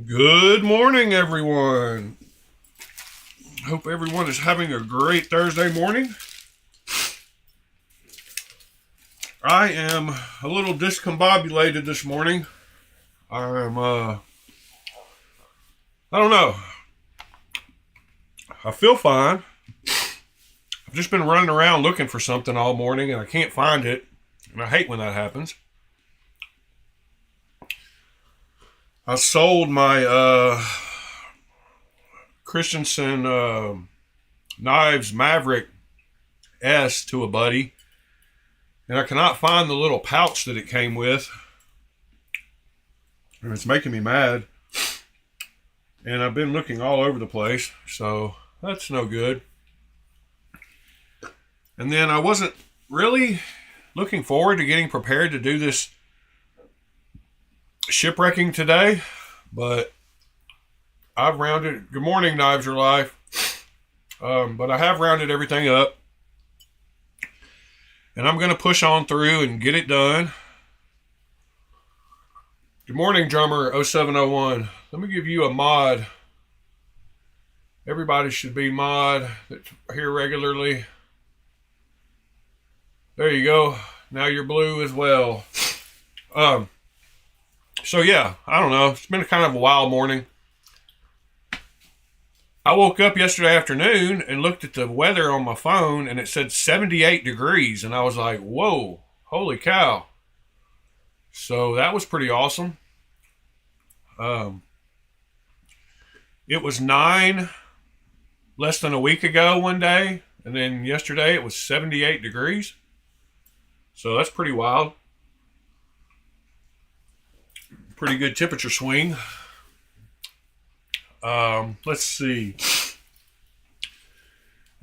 Good morning, everyone. Hope everyone is having a great Thursday morning. I am a little discombobulated this morning. I don't know. I feel fine. I've just been running around looking for something all morning and I can't find it. And I hate when that happens. I sold my Christensen Knives Maverick S to a buddy, and I cannot find the little pouch that it came with, and it's making me mad. And I've been looking all over the place, so that's no good. And then I wasn't really looking forward to getting prepared to do this shipwrecking today, but I've rounded. Good morning, Knives Are Life. But I have rounded everything up, and I'm going to push on through and get it done. Good morning, Drummer 0701. Let me give you a mod. Everybody should be mod that's here regularly. There you go. Now you're blue as well. So yeah, I don't know. It's been kind of a wild morning. I woke up yesterday afternoon and looked at the weather on my phone and it said 78 degrees. And I was like, whoa, holy cow. So that was pretty awesome. It was 9 less than a week ago one day. And then yesterday it was 78 degrees. So that's pretty wild. Pretty good temperature swing. Let's see.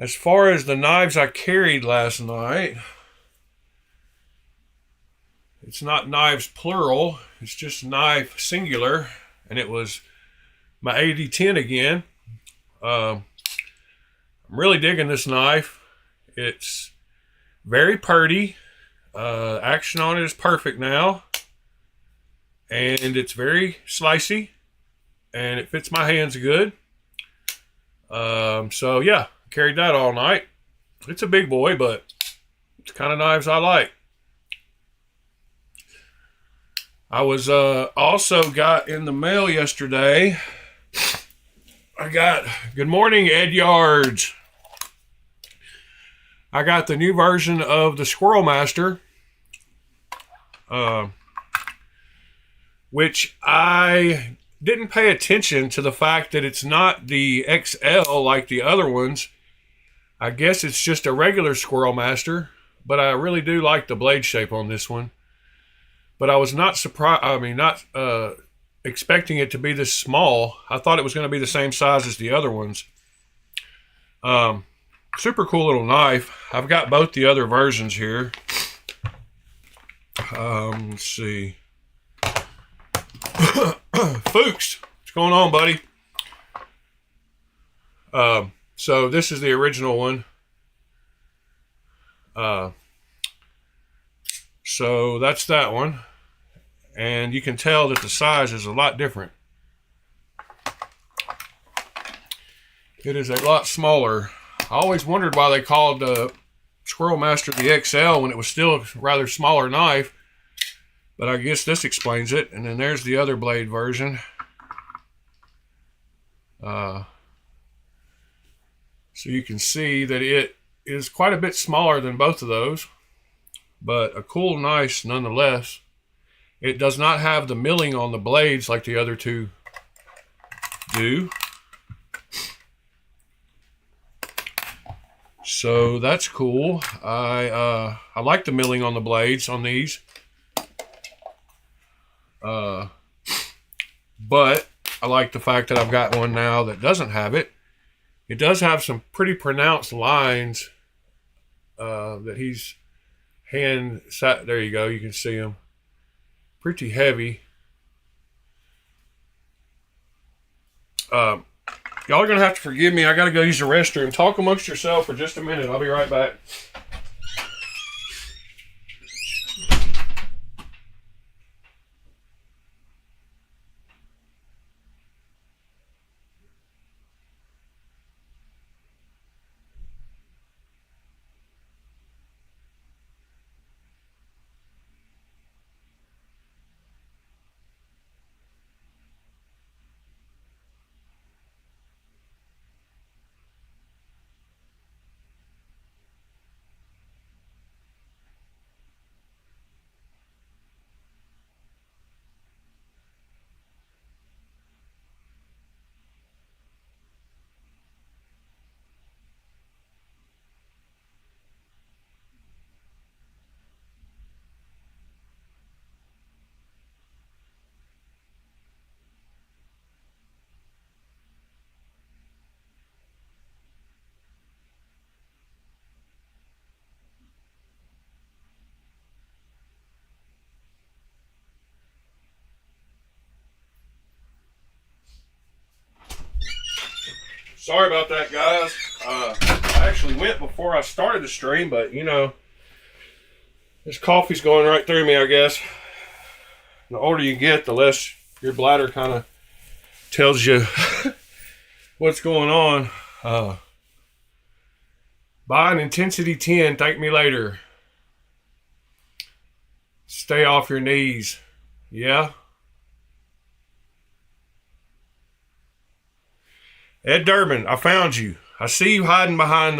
As far as the knives I carried last night, it's not knives plural, it's just knife singular, and it was my 8010 again. I'm really digging this knife. It's very purty. Action on it is perfect now. And it's very slicey, and it fits my hands good. So yeah, carried that all night. It's a big boy, but it's the kind of knives I like. I was also got in the mail yesterday. I got, good morning, Ed Yards. I got the new version of the Squirrel Master. Which I didn't pay attention to the fact that it's not the XL like the other ones. I guess it's just a regular Squirrel Master, but I really do like the blade shape on this one. But I was not surprised, not expecting it to be this small. I thought it was going to be the same size as the other ones. Super cool little knife. I've got both the other versions here. Let's see. Fuchs, what's going on, buddy? So this is the original one. So that's that one. And you can tell that the size is a lot different. It is a lot smaller. I always wondered why they called the Squirrel Master the XL when it was still a rather smaller knife. But I guess this explains it. And then there's the other blade version. So you can see that it is quite a bit smaller than both of those. But a cool knife nonetheless. It does not have the milling on the blades like the other two do. So that's cool. I like the milling on the blades on these. But I like the fact that I've got one now that doesn't have it. It does have some pretty pronounced lines that he's hand sat. There you go. You can see them. Pretty heavy. Y'all are going to have to forgive me. I got to go use the restroom. Talk amongst yourself for just a minute. I'll be right back. Sorry about that, guys. I actually went before I started the stream, but you know, this coffee's going right through me, I guess. The older you get, the less your bladder kind of tells you what's going on. Buy an Intensity 10, thank me later. Stay off your knees. Yeah. Ed Durbin, I found you. I see you hiding behind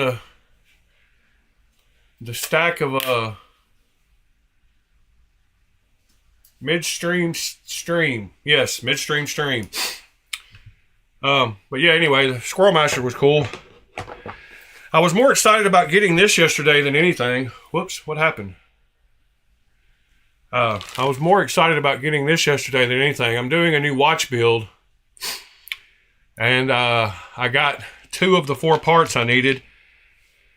the stack of midstream stream. Yes, midstream stream. But yeah, anyway, the Squirrel Master was cool. I was more excited about getting this yesterday than anything. Whoops, what happened? I was more excited about getting this yesterday than anything. I'm doing a new watch build. And I got 2 of the 4 parts I needed.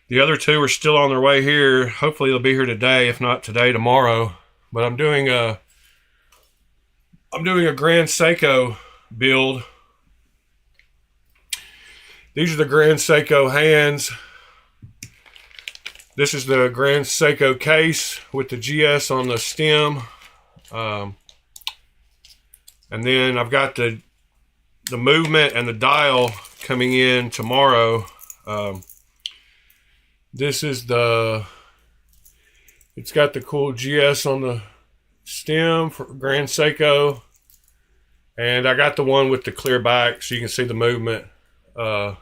The other 2 are still on their way here. Hopefully they'll be here today, if not today, tomorrow. But I'm doing a Grand Seiko build. These are the Grand Seiko hands. This is the Grand Seiko case with the GS on the stem. And then I've got the movement and the dial coming in tomorrow. This is it's got the cool GS on the stem for Grand Seiko. And I got the one with the clear back so you can see the movement. But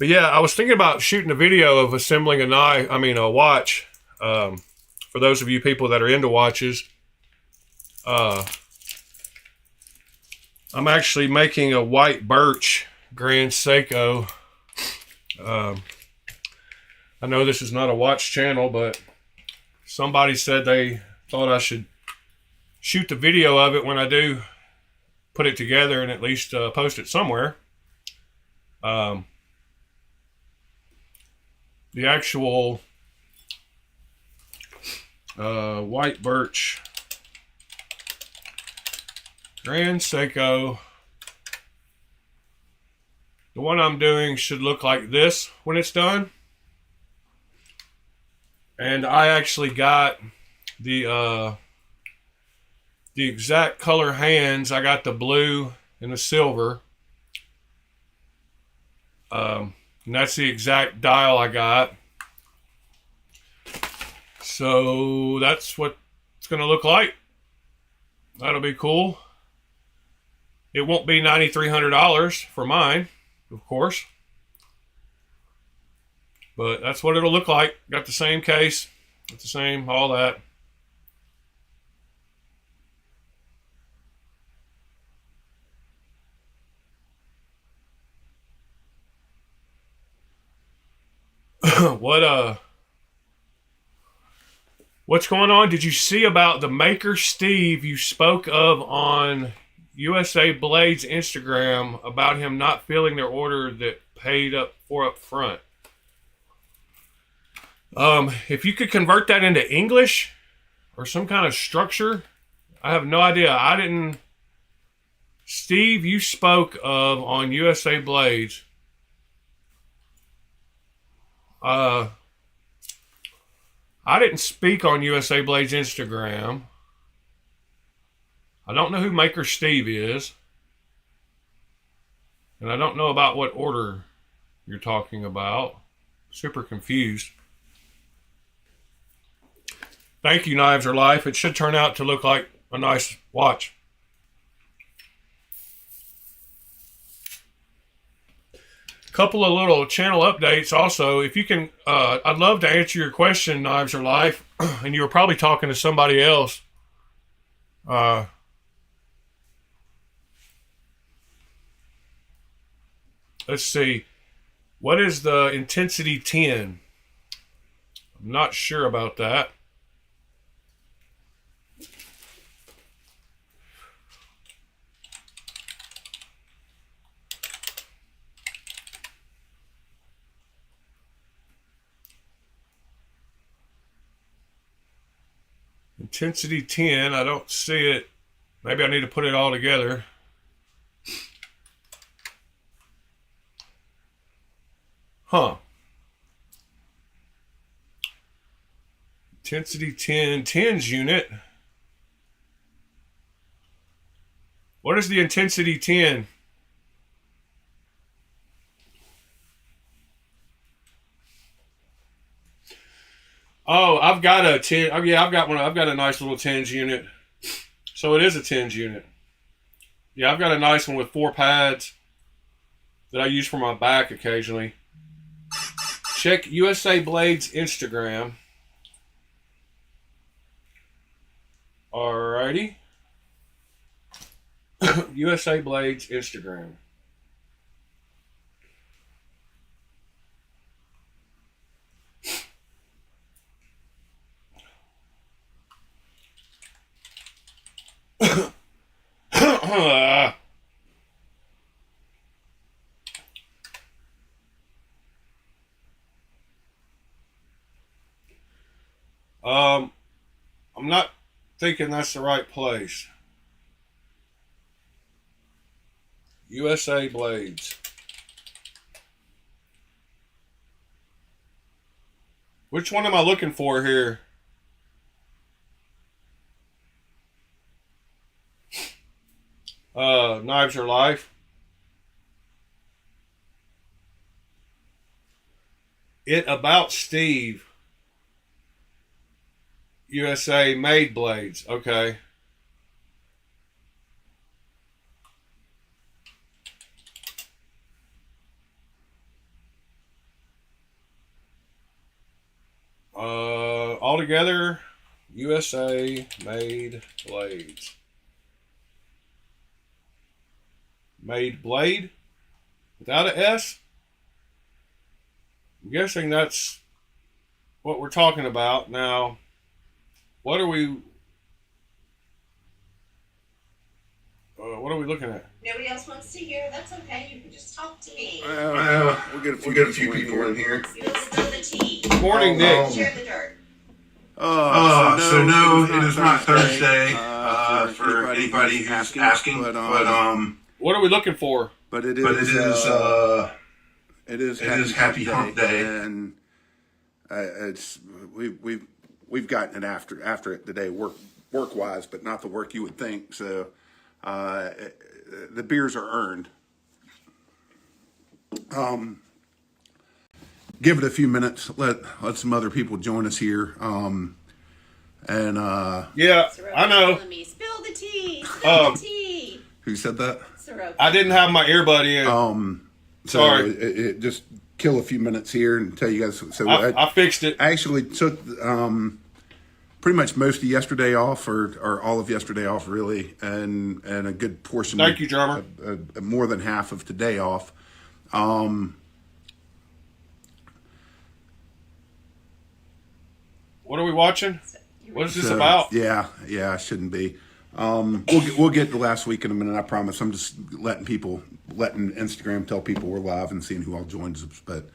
yeah, I was thinking about shooting a video of assembling a watch. For those of you people that are into watches. I'm actually making a white birch Grand Seiko. I know this is not a watch channel, but somebody said they thought I should shoot the video of it when I do put it together and at least post it somewhere. The actual white birch Grand Seiko, the one I'm doing should look like this when it's done. And I actually got the exact color hands. I got the blue and the silver. And that's the exact dial I got. So that's what it's going to look like. That'll be cool. It won't be $9,300 for mine, of course. But that's what it'll look like. Got the same case. Got the same, all that. What's going on? Did you see about the Maker Steve you spoke of on USA Blades Instagram about him not filling their order that paid up front? If you could convert that into English or some kind of structure, I have no idea. Steve, you spoke of on USA Blades. I didn't speak on USA Blades Instagram. I don't know who Maker Steve is. And I don't know about what order you're talking about. Super confused. Thank you, Knives Are Life. It should turn out to look like a nice watch. Couple of little channel updates also. If you can, I'd love to answer your question, Knives Are Life. And you were probably talking to somebody else. Let's see. What is the Intensity 10? I'm not sure about that. Intensity 10, I don't see it. Maybe I need to put it all together. Huh. Intensity 10, tens unit. What is the intensity 10? Oh, I've got a 10. Oh, yeah, I've got one. I've got a nice little tens unit. So it is a tens unit. Yeah, I've got a nice one with 4 pads that I use for my back occasionally. Check USA Blades Instagram. Alrighty. USA Blades Instagram. I'm not thinking that's the right place. USA Blades. Which one am I looking for here? Knives Are Life. It About Steve. USA Made Blades. Okay. Altogether, USA Made Blades. Made Blade? Without an S? I'm guessing that's what we're talking about. Now, what are we looking at? Nobody else wants to hear? That's okay. You can just talk to me. We'll get a few people in here. Spill the tea. Good morning, Nick. Share the dirt. So no, it is not Thursday for anybody who's asking. But What are we looking for? But it is Happy Hump Day, and we've gotten it after it today, work wise, but not the work you would think. So the beers are earned. Give it a few minutes. Let some other people join us here. Yeah, I know. Spill the tea. Spill the tea. Who said that? I didn't have my earbud in. So Sorry. It just kill a few minutes here and tell you guys. So I fixed it. I actually took pretty much most of yesterday off, or all of yesterday off, really, and a good portion. Thank you, drummer. More than half of today off. What are we watching? What is this about? Yeah, it shouldn't be. We'll get to last week in a minute, I promise. I'm just letting Instagram tell people we're live and seeing who all joins us. But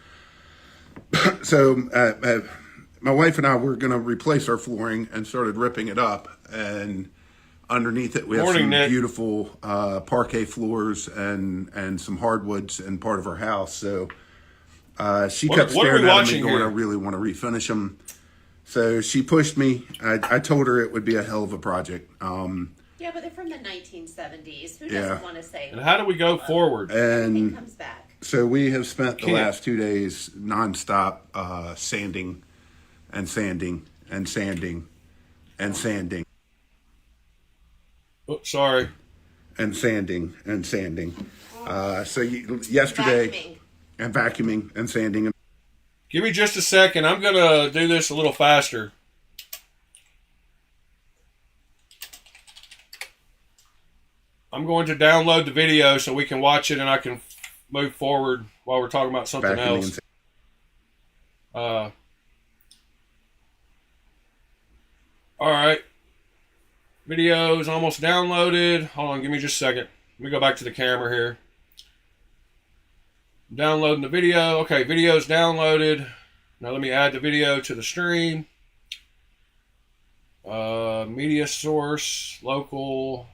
so my wife and I were going to replace our flooring and started ripping it up, and underneath it we have some beautiful parquet floors and some hardwoods in part of our house. So she kept staring at me going, I really want to refinish them. So she pushed me. I told her it would be a hell of a project. Yeah, but they're from the 1970s. Who doesn't want to say? And how do we go forward? And comes back. So we have spent the last 2 days nonstop sanding and sanding and sanding and sanding. Oh, sorry. And sanding and sanding. Yesterday, and vacuuming and sanding. Give me just a second. I'm going to do this a little faster. I'm going to download the video so we can watch it and I can move forward while we're talking about something else. All right. Video is almost downloaded. Hold on, give me just a second. Let me go back to the camera here. Downloading the video. Okay, video is downloaded. Now let me add the video to the stream. Media source, local.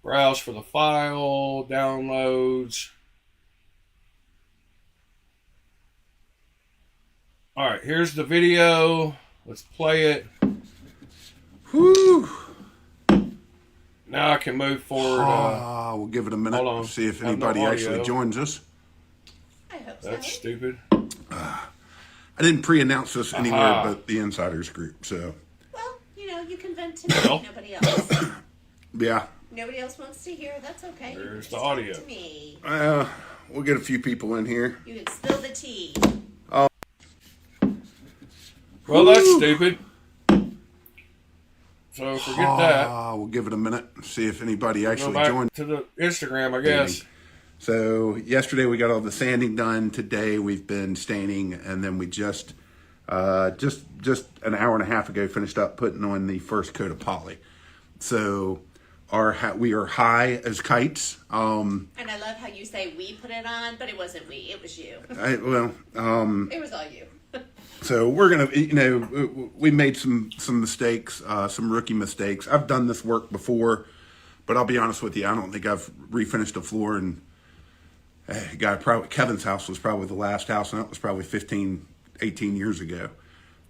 Browse for the file, downloads. All right, here's the video. Let's play it. Whew. Now I can move forward. We'll give it a minute. Hold on. See if I have no anybody audio. actually joins us. I hope so. That's stupid. I didn't pre-announce this anywhere but the Insiders group, so. Well, you know, you can vent to me. Well. Nobody else. Yeah. Nobody else wants to hear. That's okay. You can There's just the talk audio. To me. We'll get a few people in here. You can spill the tea. Well, that's stupid. So forget that. We'll give it a minute. See if anybody Go actually back joins. to the Instagram, I guess. So yesterday we got all the sanding done. Today we've been staining, and then we just an hour and a half ago finished up putting on the first coat of poly. So we are high as kites. And I love how you say we put it on, but it wasn't we. It was you. It was all you. So we're gonna, we made some mistakes, some rookie mistakes. I've done this work before, but I'll be honest with you, I don't think I've refinished a floor. And Kevin's house was probably the last house, and that was probably 15, 18 years ago.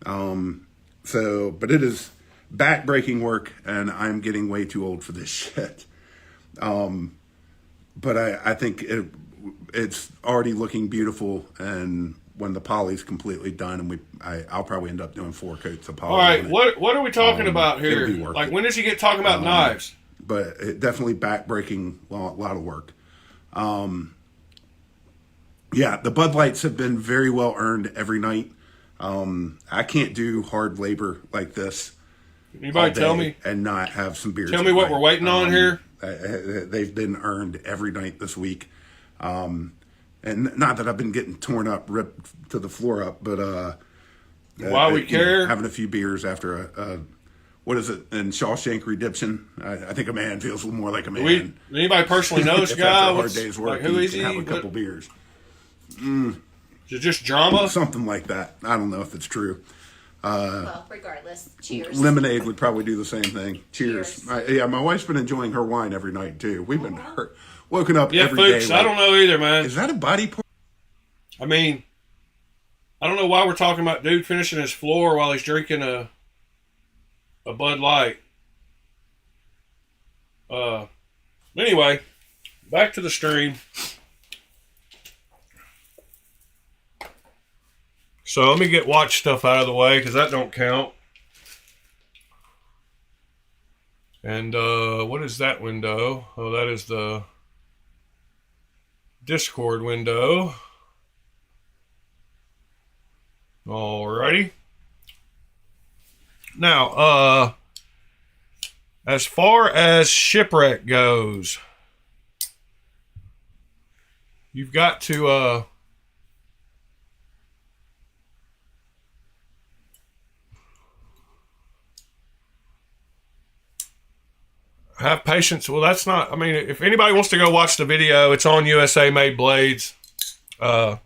But it is back-breaking work, and I'm getting way too old for this shit. But I think it's already looking beautiful, and when the poly's completely done, and I'll probably end up doing 4 coats of poly. All right, what are we talking about here? It'll be worth Like, it. when does he get talking about knives? But it definitely back-breaking, lot of work. Yeah, the Bud Lights have been very well earned every night. I can't do hard labor like this. Anybody tell me? And not have some beers. Tell me what we're waiting on here. They've been earned every night this week. And not that I've been getting torn up, ripped to the floor up, but why we care? Having a few beers after what is it, in Shawshank Redemption? I think a man feels a little more like a man. Anybody personally know this if guy? after a hard day's work, Like, who is can he? have a couple beers. Is it just drama? Something like that. I don't know if it's true. Well, regardless. Cheers. Lemonade would probably do the same thing. Cheers. Cheers. My wife's been enjoying her wine every night too. We've been woken up Yeah, every day. folks, I don't know either, man. Is that a body part? I mean, I don't know why we're talking about dude finishing his floor while he's drinking a Bud Light. Anyway, back to the stream. So let me get watch stuff out of the way, because that don't count. And what is that window? Oh, that is the Discord window. Alrighty. Now, as far as shipwreck goes, you've got to have patience. Well, that's not, I mean, if anybody wants to go watch the video, it's on USA Made Blades. So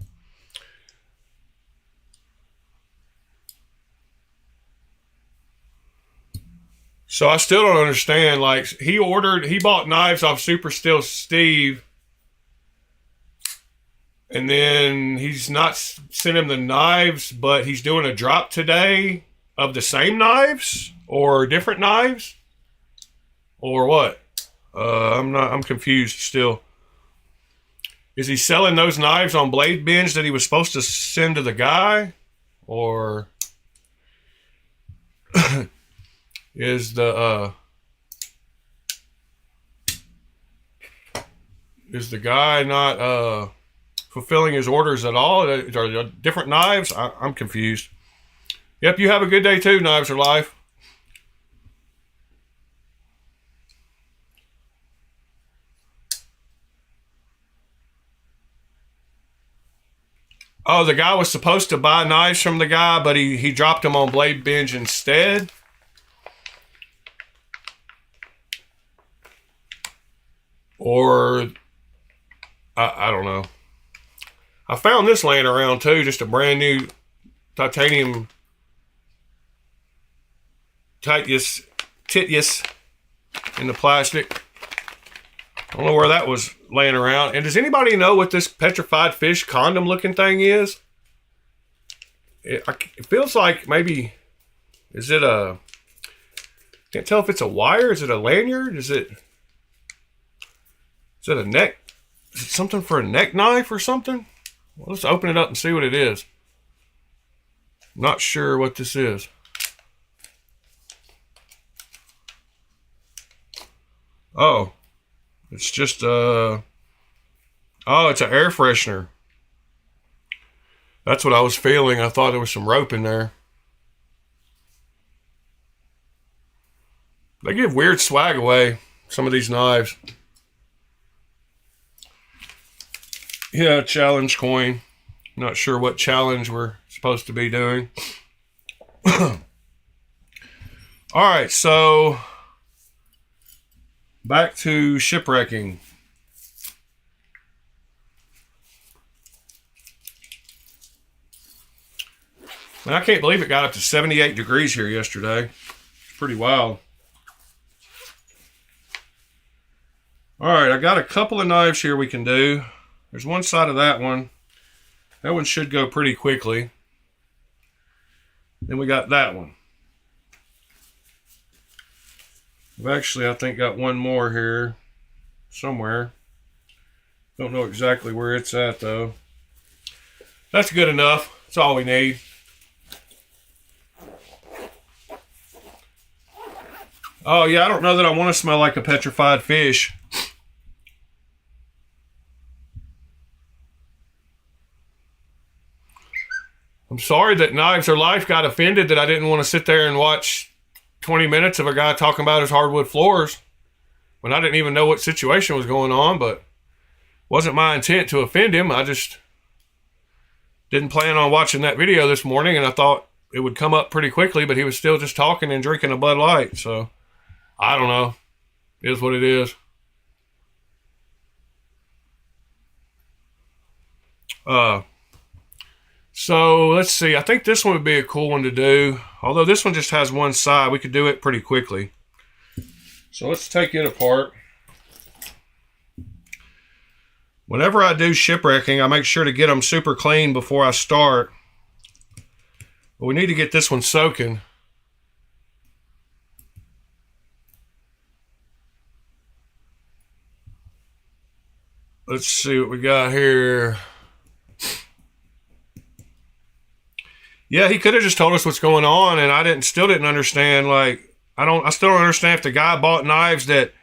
I still don't understand. Like, he bought knives off Super Steel Steve, and then he's not sent him the knives, but he's doing a drop today of the same knives or different knives, or what? I'm confused still. Is he selling those knives on Blade Binge that he was supposed to send to the guy, or is the guy not fulfilling his orders at all? Are there different knives? I'm confused. Yep, you have a good day too, Knives Are Life. Oh, the guy was supposed to buy knives from the guy, but he dropped them on Blade Binge instead. Or, I don't know. I found this laying around too, just a brand new titanium Titius in the plastic. I don't know where that was laying around. And does anybody know what this petrified fish condom looking thing is? it feels like maybe, is it a, can't tell if it's a wire. Is it a lanyard? Is it a neck? Is it something for a neck knife or something? Well, let's open it up and see what it is. Not sure what this is. Oh, it's just oh, it's an air freshener. That's what I was feeling. I thought there was some rope in there. They give weird swag away, some of these knives. Yeah, challenge coin. Not sure what challenge we're supposed to be doing. All right, so back to shipwrecking. Man, I can't believe it got up to 78 degrees here yesterday. It's pretty wild. All right, I got a couple of knives here we can do. There's one side of that one. That one should go pretty quickly. Then we got that one. We've actually, I think, got one more here somewhere. Don't know exactly where it's at, though. That's good enough. That's all we need. Oh, yeah, I don't know that I want to smell like a petrified fish. I'm sorry that Knives Are Life got offended that I didn't want to sit there and watch 20 minutes of a guy talking about his hardwood floors when I didn't even know what situation was going on, but it wasn't my intent to offend him. I just didn't plan on watching that video this morning, and I thought it would come up pretty quickly, but he was still just talking and drinking a Bud Light, so I don't know. It is what it is. So let's see. I think this one would be a cool one to do. Although this one just has one side, we could do it pretty quickly. So let's take it apart. Whenever I do shipwrecking, I make sure to get them super clean before I start. But we need to get this one soaking. Let's see what we got here. Yeah, he could have just told us what's going on, and I still didn't understand. Like, I still don't understand if the guy bought knives that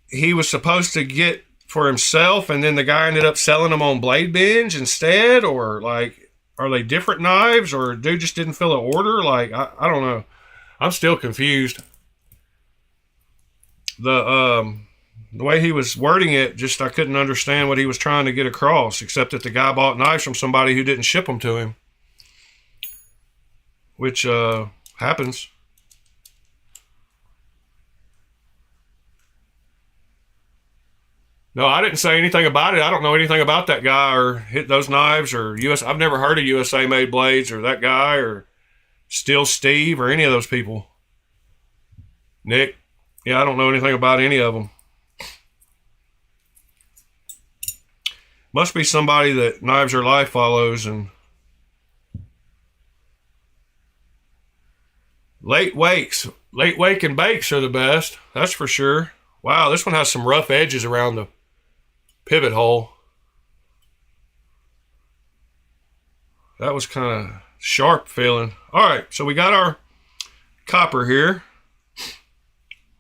he was supposed to get for himself, and then the guy ended up selling them on Blade Binge instead, or like, are they different knives, or dude just didn't fill an order? Like, I don't know. I'm still confused. The way he was wording it, just I couldn't understand what he was trying to get across, except that the guy bought knives from somebody who didn't ship them to him. Which happens. No, I didn't say anything about it. I don't know anything about that guy or hit those knives or I've never heard of USA Made Blades or that guy or Steel Steve or any of those people. Nick. Yeah, I don't know anything about any of them. Must be somebody that Knives Are Life follows. And late wake and bakes are the best. That's for sure. Wow, this one has some rough edges around the pivot hole. That was kind of sharp feeling. All right, so we got our copper here.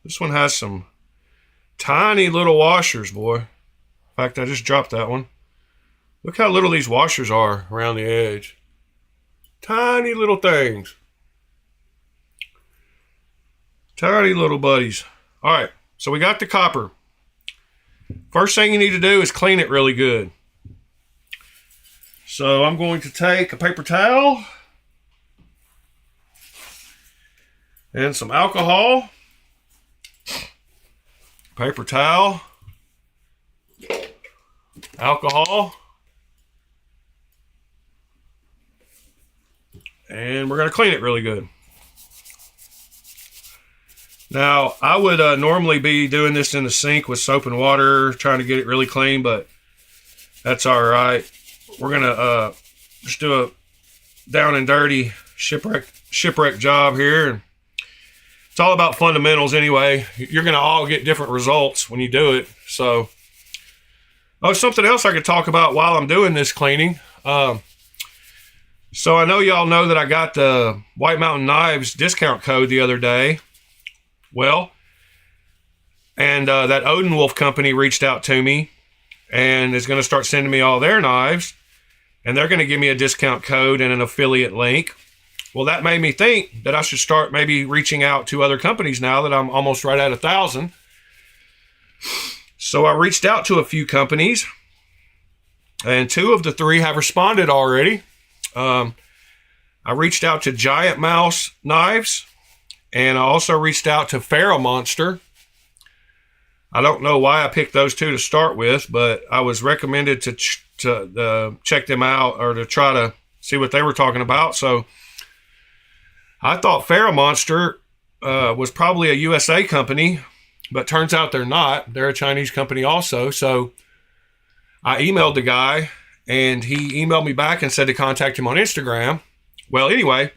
This one has some tiny little washers, boy. In fact, I just dropped that one. Look how little these washers are around the edge. Tiny little things. Tiny little buddies. All right, so we got the copper. First thing you need to do is clean it really good. So I'm going to take a paper towel and some alcohol. Paper towel, alcohol, and we're going to clean it really good. Now, I would normally be doing this in the sink with soap and water, trying to get it really clean, but that's all right. We're going to just do a down and dirty shipwreck job here. And it's all about fundamentals anyway. You're going to all get different results when you do it. So, something else I could talk about while I'm doing this cleaning. So I know y'all know that I got the White Mountain Knives discount code the other day. Well, and that Odenwolf company reached out to me and is going to start sending me all their knives. And they're going to give me a discount code and an affiliate link. Well, that made me think that I should start maybe reaching out to other companies now that I'm almost right at 1,000. So I reached out to a few companies, and 2 of the 3 have responded already. I reached out to Giant Mouse Knives, and I also reached out to Pharaoh Monster. I don't know why I picked those 2 to start with, but I was recommended to check them out or to try to see what they were talking about. So I thought Pharaoh Monster was probably a USA company, but turns out they're not. They're a Chinese company also. So I emailed the guy, and he emailed me back and said to contact him on Instagram. Well, anyway,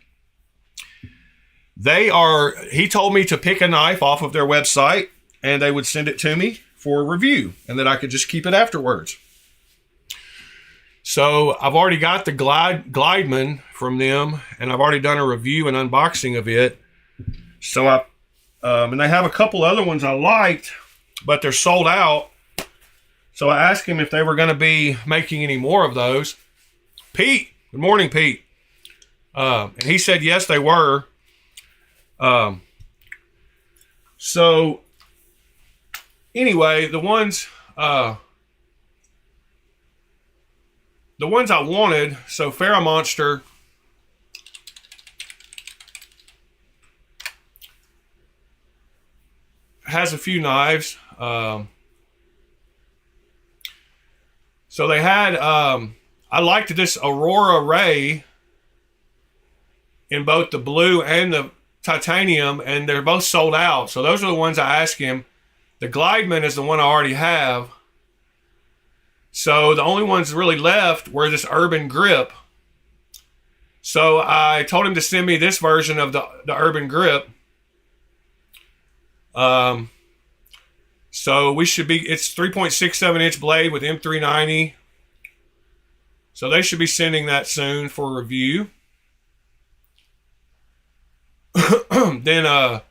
he told me to pick a knife off of their website, and they would send it to me for a review, and that I could just keep it afterwards. So I've already got the Glideman from them, and I've already done a review and unboxing of it. So and they have a couple other ones I liked, but they're sold out. So I asked him if they were going to be making any more of those. Pete, good morning, Pete. And he said yes, they were. So anyway, the ones I wanted, so Pharaoh Monster has a few knives. So they had, I liked this Aurora Ray in both the blue and the titanium, and they're both sold out. So those are the ones I asked him. The Glideman is the one I already have. So the only ones really left were this Urban Grip. So I told him to send me this version of the Urban Grip. So it's 3.67 inch blade with M390. So they should be sending that soon for review. Then I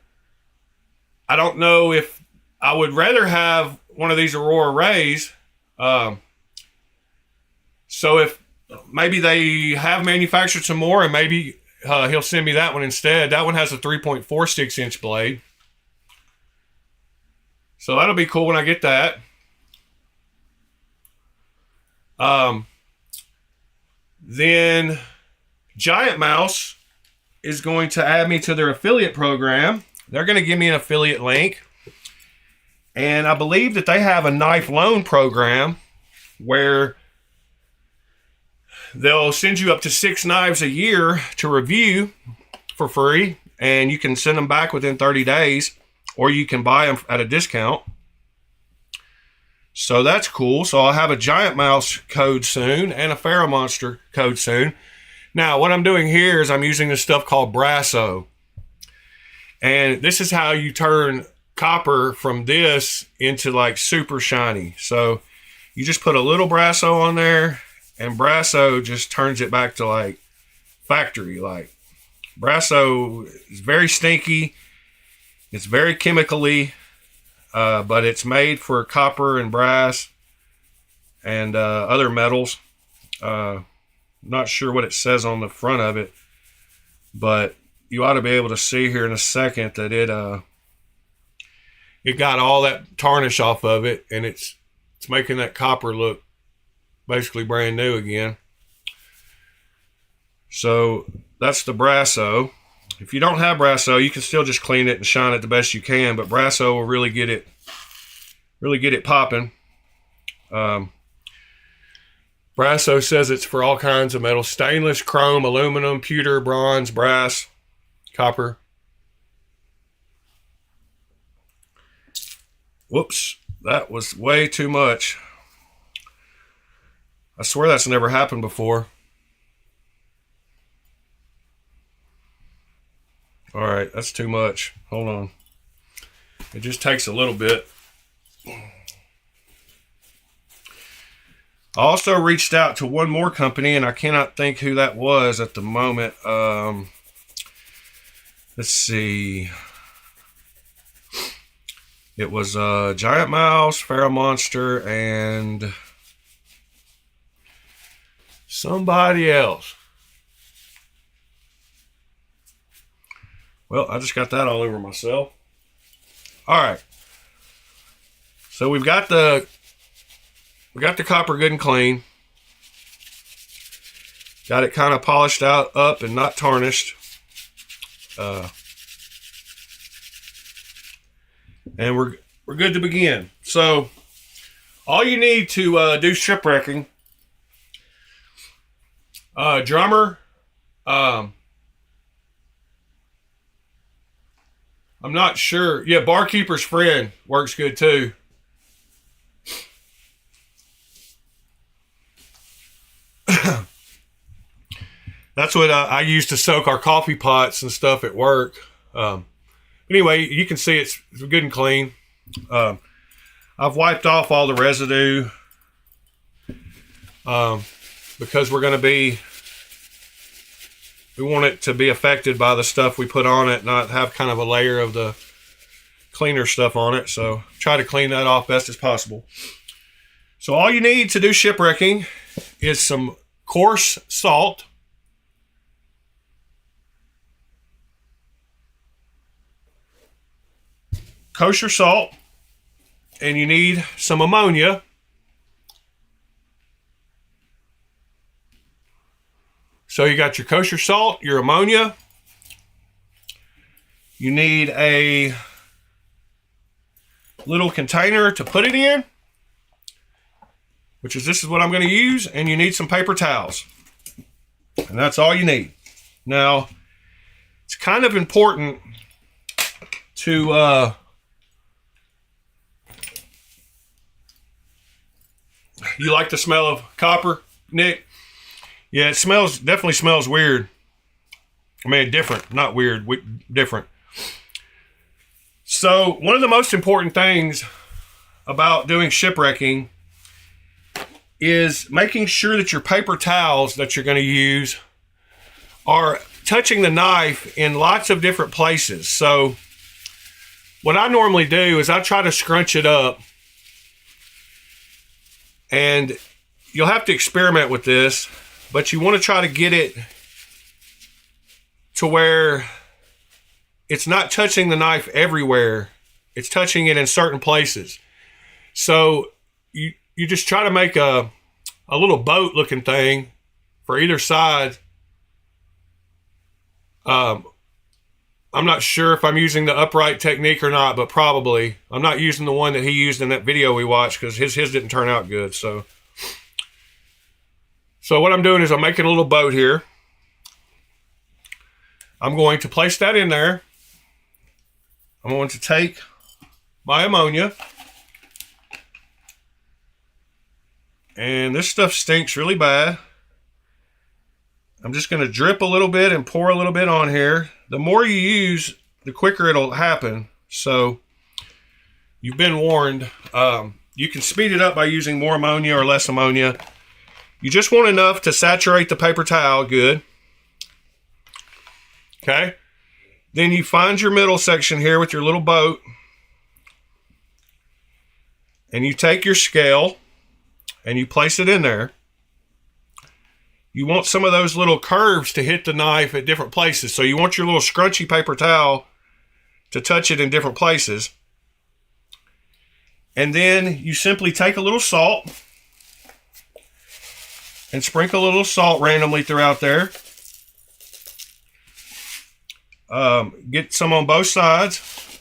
don't know if I would rather have one of these Aurora Rays. So if maybe they have manufactured some more, and maybe he'll send me that one instead. That one has a 3.46 inch blade. So that'll be cool when I get that. Then Giant Mouse is going to add me to their affiliate program. They're going to give me an affiliate link. And I believe that they have a knife loan program where they'll send you up to 6 knives a year to review for free. And you can send them back within 30 days. Or you can buy them at a discount. So that's cool. So I'll have a Giant Mouse code soon and a Pharaoh Monster code soon. Now, what I'm doing here is I'm using this stuff called Brasso. And this is how you turn copper from this into like super shiny. So you just put a little Brasso on there, and Brasso just turns it back to like factory. Like Brasso is very stinky. It's very chemically, but it's made for copper and brass and other metals. Not sure what it says on the front of it, but you ought to be able to see here in a second that it got all that tarnish off of it, and it's making that copper look basically brand new again. So that's the Brasso. If you don't have Brasso, you can still just clean it and shine it the best you can, but Brasso will really get it popping. Brasso says it's for all kinds of metals: stainless, chrome, aluminum, pewter, bronze, brass, copper. Whoops, that was way too much. I swear that's never happened before. All right, that's too much. Hold on. It just takes a little bit. I also reached out to one more company, and I cannot think who that was at the moment. Let's see. It was Giant Mouse, Pharaoh Monster, and somebody else. Well, I just got that all over myself. All right. So we got the copper good and clean. Got it kind of polished out, up, and not tarnished. And we're good to begin. So all you need to do shipwrecking, drummer. I'm not sure. Yeah, barkeeper's friend works good too. That's what I use to soak our coffee pots and stuff at work. Anyway, you can see it's good and clean. I've wiped off all the residue because we want it to be affected by the stuff we put on it, not have kind of a layer of the cleaner stuff on it. So try to clean that off best as possible. So all you need to do shipwrecking is some coarse salt, kosher salt, and you need some ammonia. So you got your kosher salt, your ammonia. You need a little container to put it in, this is what I'm going to use, and you need some paper towels. And that's all you need. Now, it's kind of important to you like the smell of copper, Nick? Yeah, it definitely smells weird. I mean, different, not weird, different. So one of the most important things about doing shipwrecking is making sure that your paper towels that you're going to use are touching the knife in lots of different places. So what I normally do is I try to scrunch it up, and you'll have to experiment with this, but you want to try to get it to where it's not touching the knife everywhere. It's touching it in certain places. So you just try to make a little boat looking thing for either side. I'm not sure if I'm using the upright technique or not, but probably. I'm not using the one that he used in that video we watched because his didn't turn out good. So what I'm doing is I'm making a little boat here. I'm going to place that in there. I'm going to take my ammonia. And this stuff stinks really bad. I'm just going to drip a little bit and pour a little bit on here. The more you use, the quicker it'll happen. So you've been warned. You can speed it up by using more ammonia or less ammonia. You just want enough to saturate the paper towel good. Okay. Then you find your middle section here with your little boat. And you take your scale and you place it in there. You want some of those little curves to hit the knife at different places. So you want your little scrunchy paper towel to touch it in different places. And then you simply take a little salt and sprinkle a little salt randomly throughout there. Get some on both sides.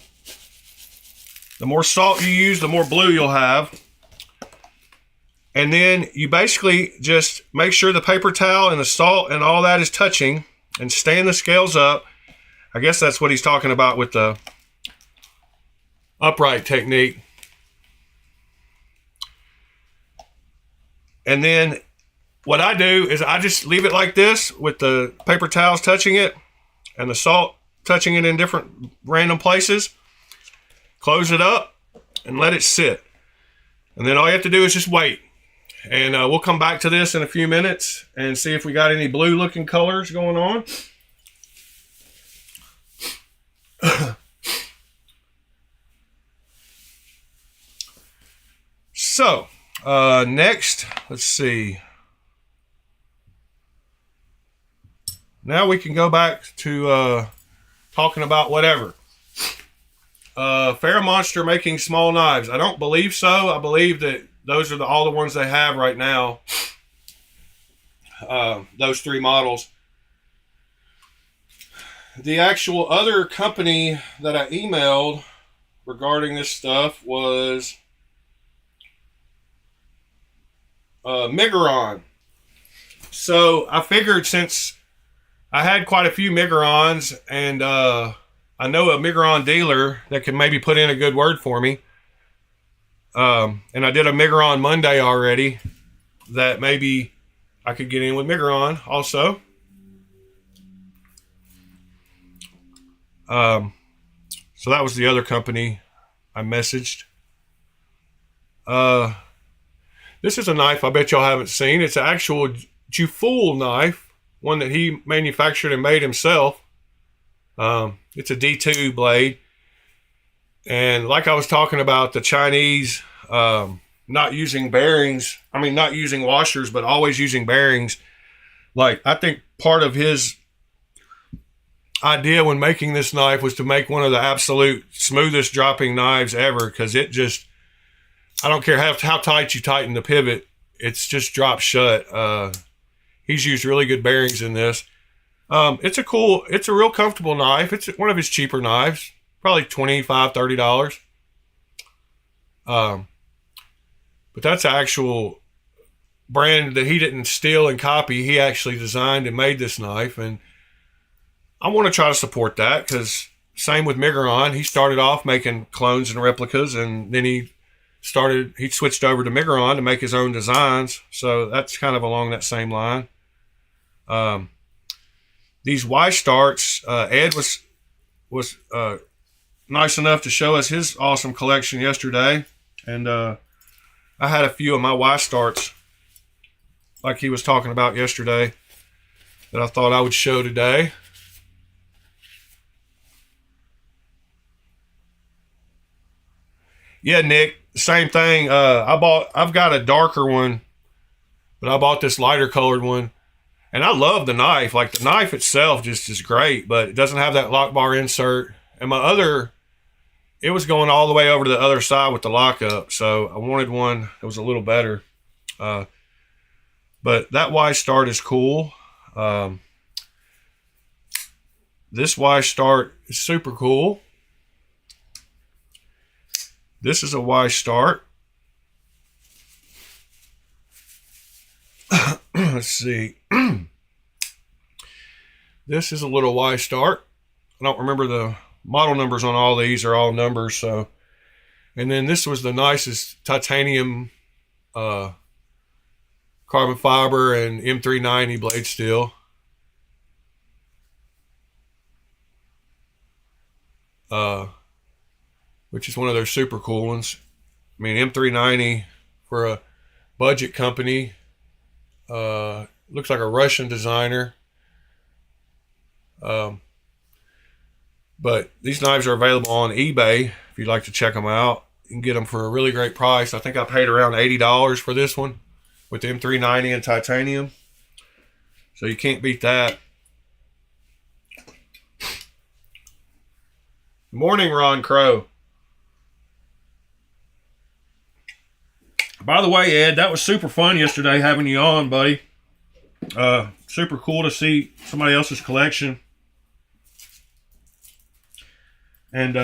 The more salt you use, the more blue you'll have. And then you basically just make sure the paper towel and the salt and all that is touching and stand the scales up. I guess that's what he's talking about with the upright technique. And then what I do is I just leave it like this with the paper towels touching it and the salt touching it in different random places. Close it up and let it sit. And then all you have to do is just wait. And we'll come back to this in a few minutes and see if we got any blue looking colors going on. So, next, let's see. Now we can go back to talking about whatever. Fair Monster making small knives. I don't believe so. I believe that those are all the ones they have right now. Those 3 models. The actual other company that I emailed regarding this stuff was Miguron. So I figured, since I had quite a few Migrons, and I know a Miguron dealer that can maybe put in a good word for me. And I did a Miguron Monday already, that maybe I could get in with Miguron also. So that was the other company I messaged. This is a knife I bet y'all haven't seen. It's an actual Jufool knife, one that he manufactured and made himself. It's a D2 blade. And like I was talking about, the Chinese not using bearings, not using washers, but always using bearings. Like, I think part of his idea when making this knife was to make one of the absolute smoothest dropping knives ever, because it just, I don't care how tight you tighten the pivot, it's just dropped shut. He's used really good bearings in this. It's a real comfortable knife. It's one of his cheaper knives, probably $25, $30. But that's an actual brand that he didn't steal and copy. He actually designed and made this knife, and I want to try to support that, because same with Miguron. He started off making clones and replicas, and then he switched over to Miguron to make his own designs. So that's kind of along that same line. These Y starts, Ed was nice enough to show us his awesome collection yesterday, and I had a few of my Y starts, like he was talking about yesterday, that I thought I would show today. Yeah, Nick, same thing. I've got a darker one, but I bought this lighter colored one. And I love the knife. Like, the knife itself just is great, but it doesn't have that lock bar insert. And my other, it was going all the way over to the other side with the lockup. So I wanted one that was a little better. But that Y start is cool. This Y start is super cool. This is a Y start. Let's see. This is a little Y start. I don't remember the model numbers on all these. Are all numbers. So, and then this was the nicest titanium carbon fiber and M390 blade steel. Which is one of their super cool ones. M390 for a budget company. Looks like a Russian designer. But these knives are available on eBay if you'd like to check them out. You can get them for a really great price. I think I paid around $80 for this one with the M390 and titanium. So you can't beat that. Morning, Ron Crow. By the way, Ed, that was super fun yesterday having you on, buddy. Super cool to see somebody else's collection. And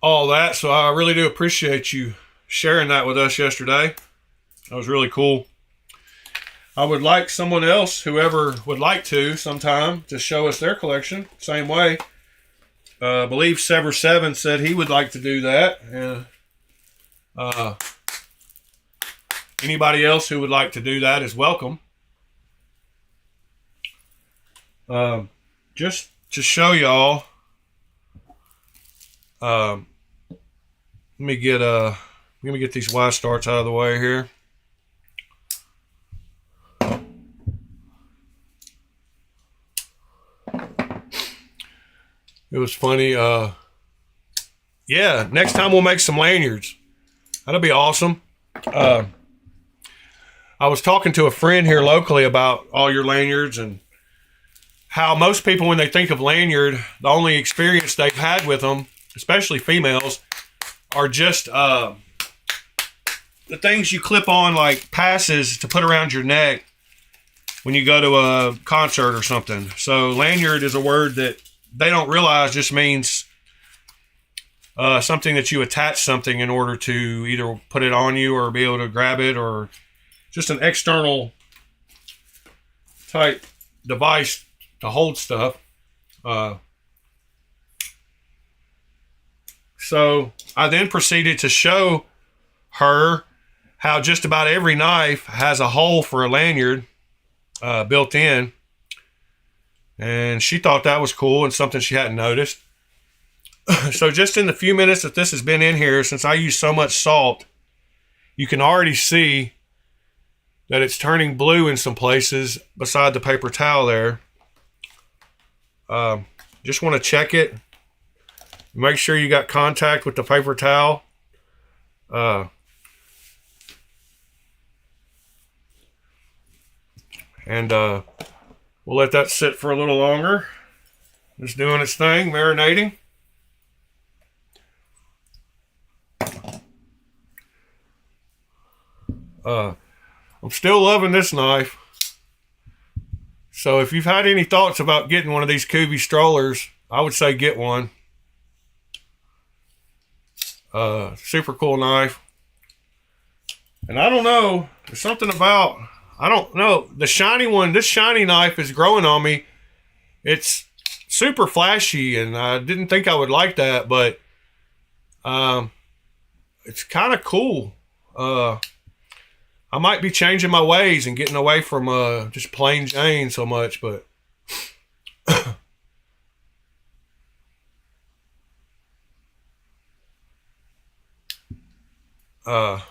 all that. So I really do appreciate you sharing that with us yesterday. That was really cool. I would like someone else, whoever would like to sometime, to show us their collection. Same way. I believe Sever7 said he would like to do that. Anybody else who would like to do that is welcome. Just to show y'all, let me get these Y starts out of the way here. It was funny. Yeah, next time we'll make some lanyards. That'll be awesome. I was talking to a friend here locally about all your lanyards and how most people, when they think of lanyard, the only experience they've had with them, especially females, are just the things you clip on like passes to put around your neck when you go to a concert or something. So lanyard is a word that they don't realize just means something that you attach something in order to either put it on you or be able to grab it, or just an external type device to hold stuff. So I then proceeded to show her how just about every knife has a hole for a lanyard built in. And she thought that was cool and something she hadn't noticed. So just in the few minutes that this has been in here, since I use so much salt, you can already see that it's turning blue in some places beside the paper towel there. Just want to check it. Make sure you got contact with the paper towel. And we'll let that sit for a little longer. Just doing its thing, marinating. I'm still loving this knife. So if you've had any thoughts about getting one of these Kuvi strollers, I would say get one. Super cool knife. And I don't know, there's something about, I don't know, the shiny one, this shiny knife is growing on me. It's super flashy and I didn't think I would like that, but it's kind of cool. I might be changing my ways and getting away from just plain Jane so much, but but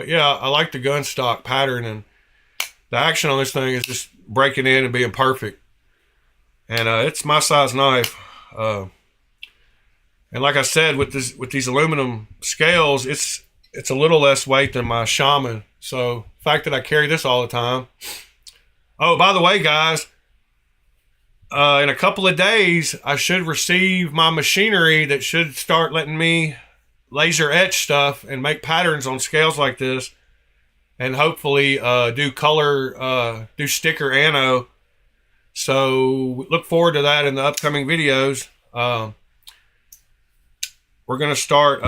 yeah, I like the gun stock pattern, and the action on this thing is just breaking in and being perfect. And it's my size knife. And like I said, with these aluminum scales, it's a little less weight than my Shaman. So the fact that I carry this all the time. Oh, by the way, guys, in a couple of days, I should receive my machinery that should start letting me laser etch stuff and make patterns on scales like this, and hopefully do color, do sticker ano. So look forward to that in the upcoming videos. We're going to start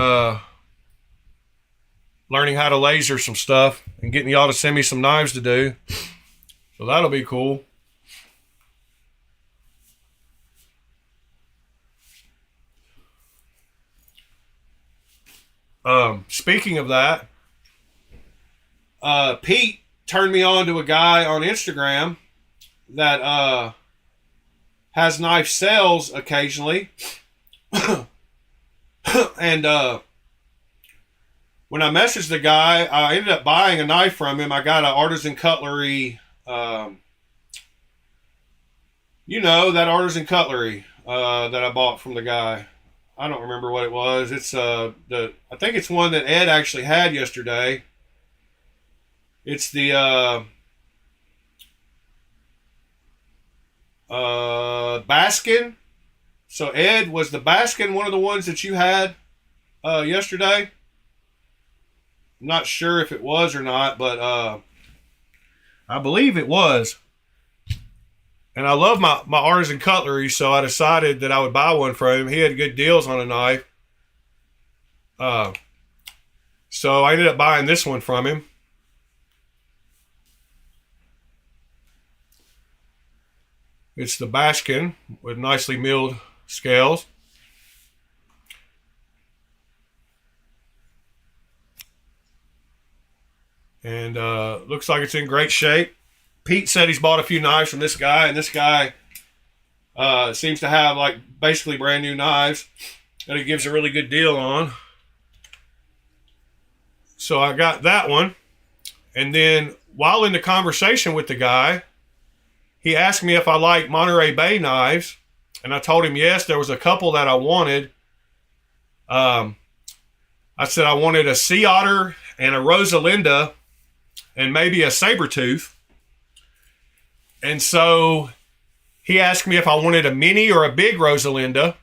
learning how to laser some stuff and getting y'all to send me some knives to do. So that'll be cool. Speaking of that, Pete turned me on to a guy on Instagram that has knife sales occasionally. And when I messaged the guy, I ended up buying a knife from him. I got an Artisan Cutlery, you know, that Artisan Cutlery that I bought from the guy. I don't remember what it was. It's I think it's one that Ed actually had yesterday. It's the Baskin. So Ed, was the Baskin one of the ones that you had yesterday? I'm not sure if it was or not, but I believe it was. And I love my Artisan Cutlery, so I decided that I would buy one from him. He had good deals on a knife. So I ended up buying this one from him. It's the Baskin with nicely milled scales. And looks like it's in great shape. Pete said he's bought a few knives from this guy, and this guy seems to have like basically brand new knives that he gives a really good deal on. So I got that one. And then while in the conversation with the guy, he asked me if I like Monterey Bay knives. And I told him yes, there was a couple that I wanted. I said I wanted a Sea Otter and a Rosalinda and maybe a Sabertooth. And so he asked me if I wanted a mini or a big Rosalinda.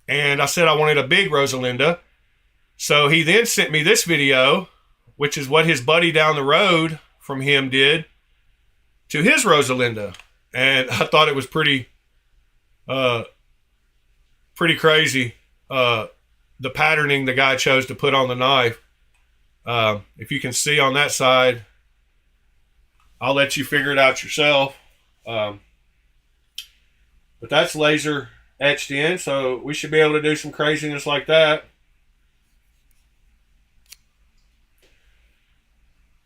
And I said I wanted a big Rosalinda. So he then sent me this video, which is what his buddy down the road from him did to his Rosalinda. And I thought it was pretty crazy, the patterning the guy chose to put on the knife. If you can see on that side, I'll let you figure it out yourself. But that's laser etched in, so we should be able to do some craziness like that.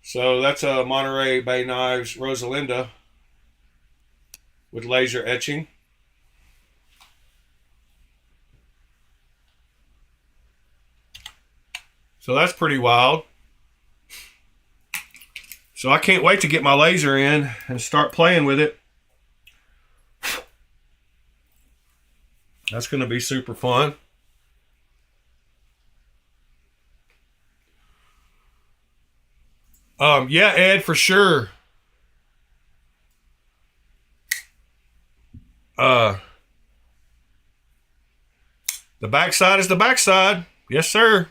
So that's a Monterey Bay Knives Rosalinda with laser etching. So that's pretty wild. So I can't wait to get my laser in and start playing with it. That's going to be super fun. Yeah, Ed, for sure. The backside is the backside. Yes, sir.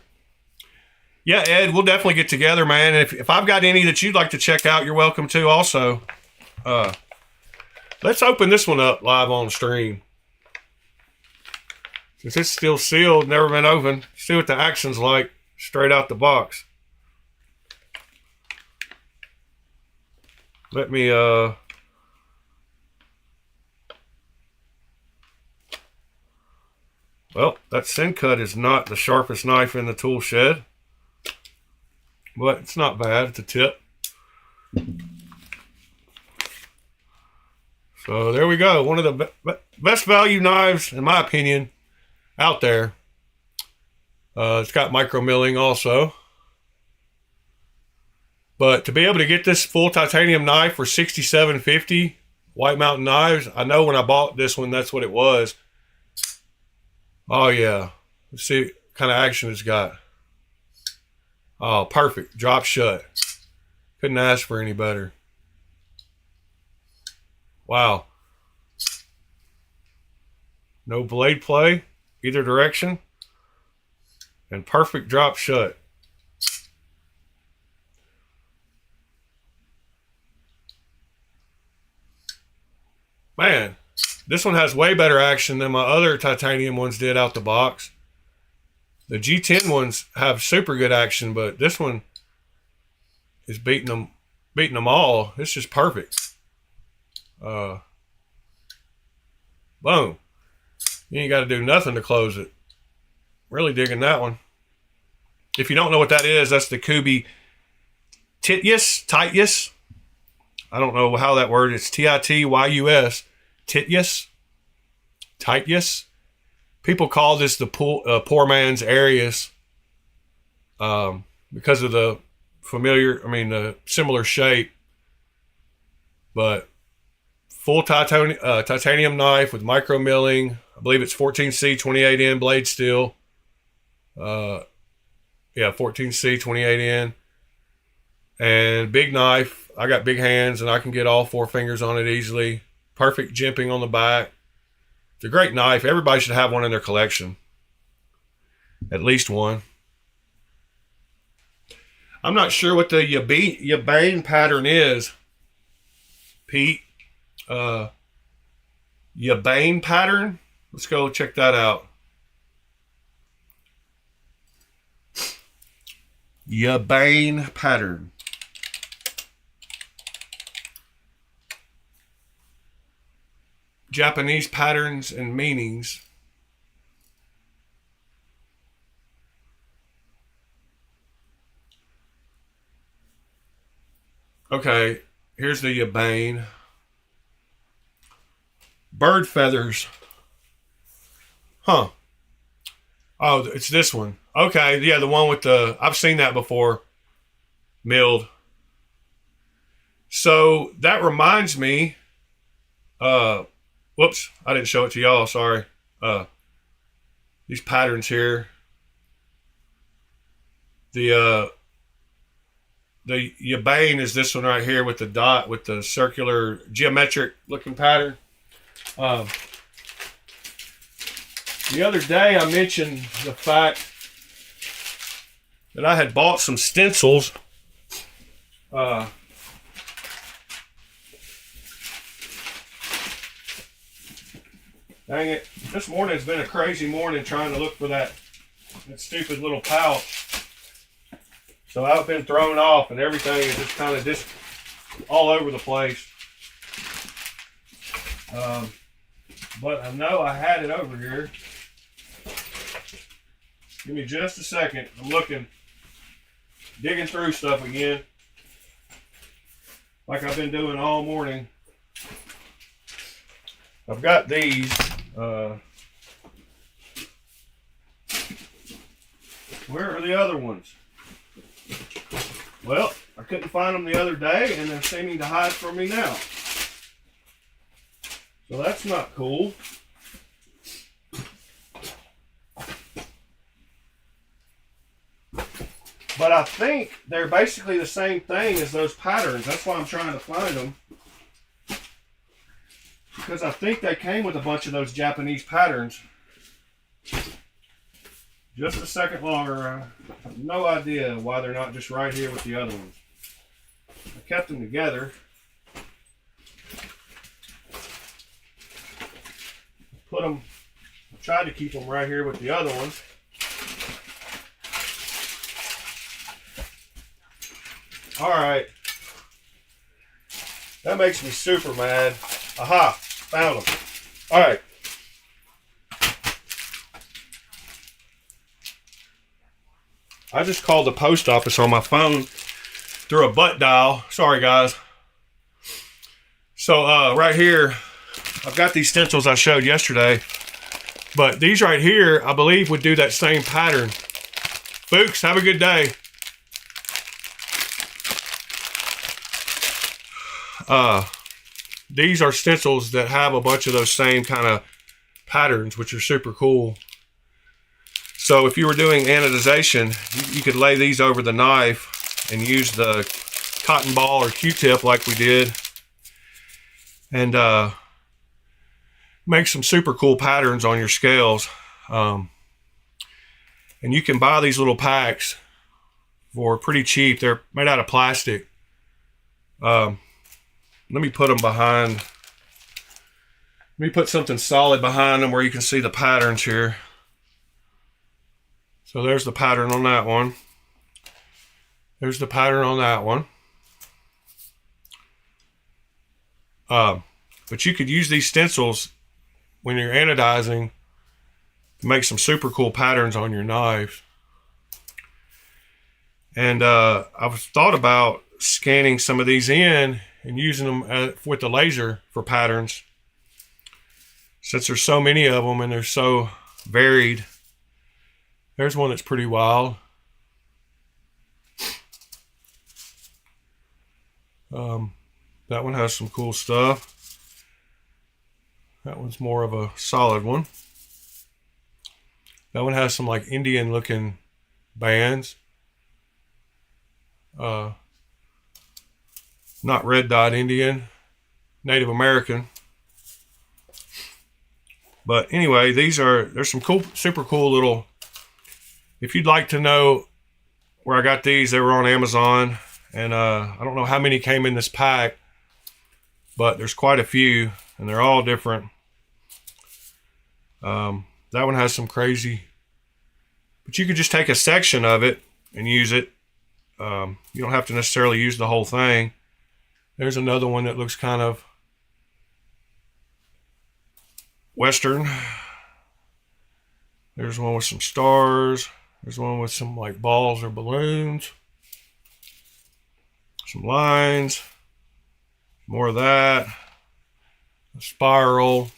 Yeah, Ed, we'll definitely get together, man. If I've got any that you'd like to check out, you're welcome to also. Let's open this one up live on stream. Since it's still sealed, never been opened. See what the action's like straight out the box. Let me, well, that Sin Cut is not the sharpest knife in the tool shed. But it's not bad. It's a tip. So there we go. One of the best value knives, in my opinion, out there. It's got micro milling also. But to be able to get this full titanium knife for $67.50, White Mountain Knives, I know when I bought this one, that's what it was. Oh, yeah. Let's see what kind of action it's got. Oh, perfect. Drop shut. Couldn't ask for any better. Wow. No blade play either direction. And perfect drop shut. Man, this one has way better action than my other titanium ones did out the box. The G10 ones have super good action, but this one is beating them all. It's just perfect. Boom. You ain't got to do nothing to close it. Really digging that one. If you don't know what that is, that's the Kubi Tityus. I don't know how that word is. Tityus. Tityus. Tityus. People call this the poor man's Arius because of the similar shape. But full titanium knife with micro milling. I believe it's 14C 28N blade steel. Yeah, 14C 28N. And big knife. I got big hands and I can get all 4 fingers on it easily. Perfect jimping on the back. It's a great knife. Everybody should have one in their collection. At least one. I'm not sure what the Yabane pattern is, Pete. Yabane pattern? Let's go check that out. Yabane pattern. Japanese patterns and meanings. Okay, Here's the Yabane. Bird feathers. Huh. Oh, it's this one. Okay, yeah, the one with the... I've seen that before. Milled. So, that reminds me... whoops, I didn't show it to y'all, sorry. These patterns here. The Yabane is this one right here with the dot, with the circular geometric looking pattern. The other day I mentioned the fact that I had bought some stencils. Dang it. This morning's been a crazy morning trying to look for that stupid little pouch. So I've been thrown off and everything is just kind of just all over the place. But I know I had it over here. Give me just a second. I'm looking, digging through stuff again, like I've been doing all morning. I've got these. Where are the other ones? Well, I couldn't find them the other day, and they're seeming to hide from me now. So that's not cool. But I think they're basically the same thing as those patterns. That's why I'm trying to find them. Because I think they came with a bunch of those Japanese patterns. Just a second longer. I have no idea why they're not just right here with the other ones. I kept them together. Put them, I tried to keep them right here with the other ones. Alright. That makes me super mad. Aha! Found them. Alright. I just called the post office on my phone through a butt dial. Sorry, guys. So, right here, I've got these stencils I showed yesterday. But these right here, I believe, would do that same pattern. Folks, have a good day. These are stencils that have a bunch of those same kind of patterns, which are super cool. So if you were doing anodization, you could lay these over the knife and use the cotton ball or Q-tip like we did, and make some super cool patterns on your scales. And you can buy these little packs for pretty cheap. They're made out of plastic. Let me put them behind. Let me put something solid behind them where you can see the patterns here. So there's the pattern on that one. There's the pattern on that one. But you could use these stencils when you're anodizing to make some super cool patterns on your knives. And I've thought about scanning some of these in and using them with the laser for patterns. Since there's so many of them and they're so varied. There's one that's pretty wild. That one has some cool stuff. That one's more of a solid one. That one has some like Indian looking bands. Not red dot Indian, Native American. But anyway, there's some cool, super cool little, if you'd like to know where I got these, they were on Amazon. And I don't know how many came in this pack, but there's quite a few and they're all different. That one has some crazy, but you could just take a section of it and use it. You don't have to necessarily use the whole thing. There's another one that looks kind of Western. There's one with some stars. There's one with some like balls or balloons. Some lines. More of that. A spiral.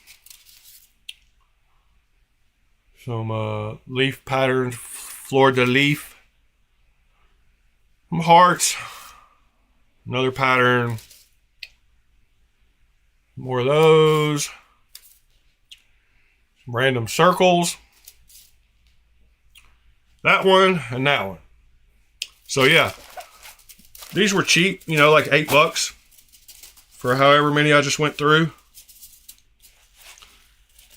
Some leaf patterns, fleur de leaf. Some hearts. Another pattern. More of those. Some random circles. That one and that one. So yeah, these were cheap, you know, like $8 for however many I just went through.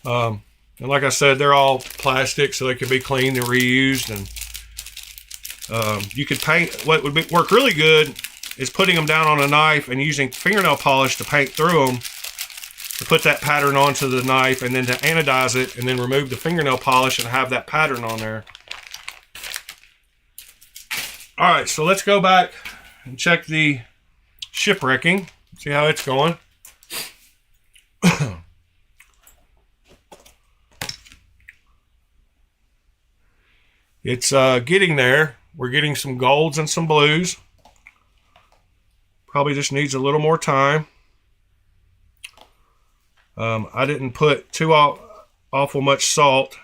And like I said, they're all plastic, so they can be cleaned and reused. And you could paint. What would work really good is putting them down on a knife and using fingernail polish to paint through them, to put that pattern onto the knife, and then to anodize it, and then remove the fingernail polish and have that pattern on there. All right, so let's go back and check the Shipwrecking, see how it's going. It's getting there. We're getting some golds and some blues. Probably just needs a little more time. I didn't put too awful much salt.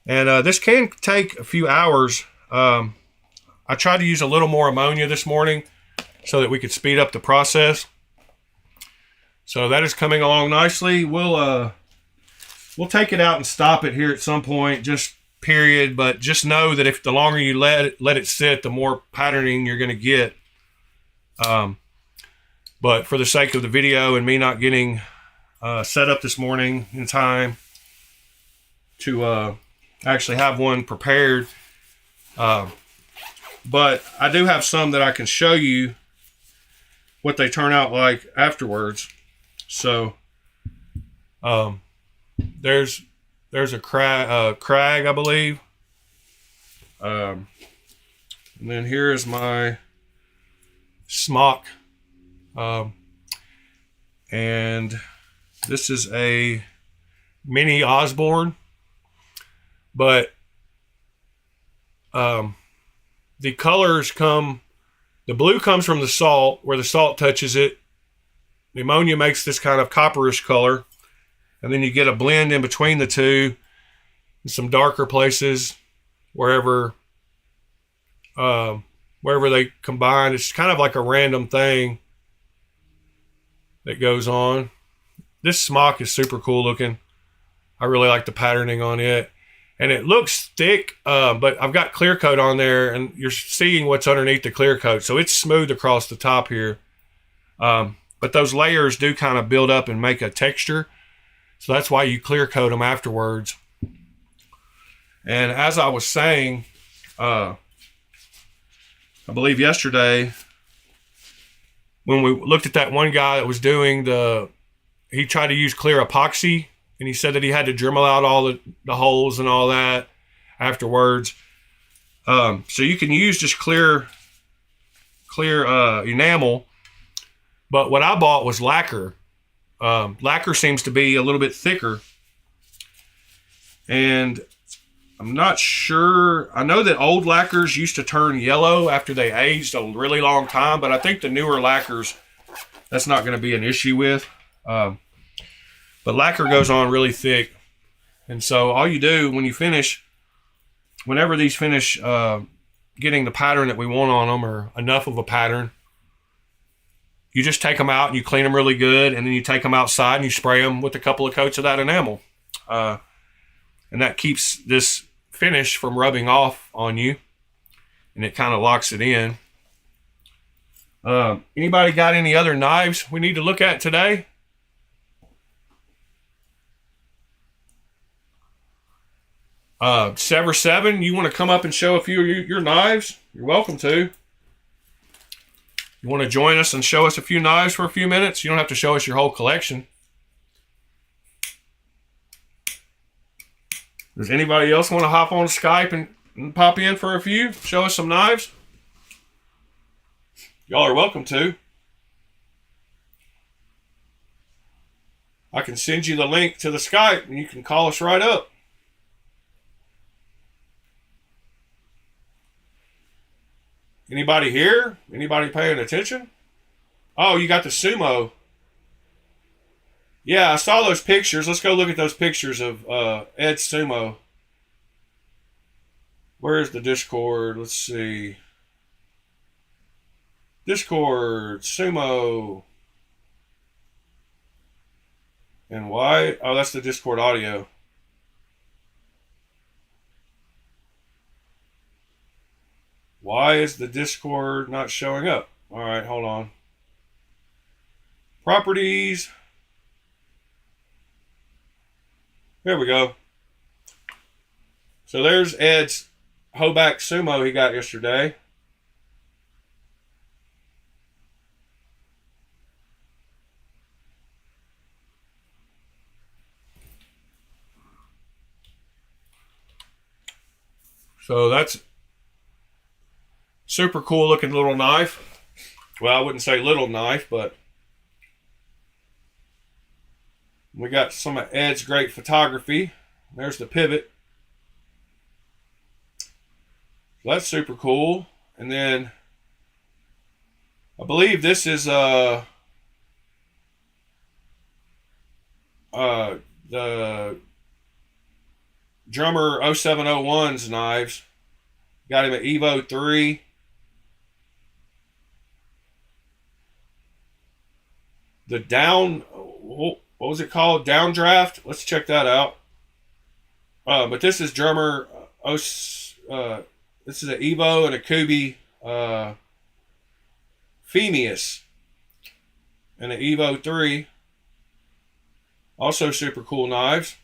And this can take a few hours. I tried to use a little more ammonia this morning so that we could speed up the process. So that is coming along nicely. We'll take it out and stop it here at some point, just period. But just know that if the longer you let it sit, the more patterning you're going to get. But for the sake of the video and me not getting set up this morning in time to actually have one prepared, but I do have some that I can show you what they turn out like afterwards. So there's a crag, I believe. And then here is my smock. And this is a mini Osborne, but the colors the blue comes from the salt, where the salt touches it. The ammonia makes this kind of copperish color, and then you get a blend in between the two, in some darker places, wherever they combine. It's kind of like a random thing that goes on. This smock is super cool looking. I really like the patterning on it. And it looks thick, but I've got clear coat on there, and you're seeing what's underneath the clear coat. So it's smooth across the top here. But those layers do kind of build up and make a texture. So that's why you clear coat them afterwards. And as I was saying, I believe yesterday, when we looked at that one guy that was doing he tried to use clear epoxy, and he said that he had to Dremel out all the holes and all that afterwards. So you can use just clear enamel. But what I bought was lacquer. Lacquer seems to be a little bit thicker. And I'm not sure. I know that old lacquers used to turn yellow after they aged a really long time, but I think the newer lacquers, that's not going to be an issue with. But lacquer goes on really thick. And so all you do when you finish, whenever these finish getting the pattern that we want on them, or enough of a pattern, you just take them out and you clean them really good, and then you take them outside and you spray them with a couple of coats of that enamel. And that keeps this finish from rubbing off on you, and it kind of locks it in. Anybody got any other knives we need to look at today? Sever 7, you want to come up and show a few of your knives? You're welcome to. You want to join us and show us a few knives for a few minutes? You don't have to show us your whole collection. Does anybody else want to hop on Skype and pop in for a few? Show us some knives? Y'all are welcome to. I can send you the link to the Skype and you can call us right up. Anybody here? Anybody paying attention? Oh, you got the sumo. Yeah, I saw those pictures. Let's go look at those pictures of Ed Sumo. Where's the Discord? Let's see. Discord, Sumo. And why? Oh, that's the Discord audio. Why is the Discord not showing up? All right, hold on. Properties. There we go. So there's Ed's Hoback Sumo he got yesterday. So that's super cool looking little knife. Well, I wouldn't say little knife, but we got some of Ed's great photography. There's the pivot. So that's super cool. And then I believe this is the drummer 0701's knives. Got him at Evo 3. The down, what was it called? Downdraft. Let's check that out. But this is drummer. This is an Evo and a Kubi Phemius and an Evo 3. Also super cool knives.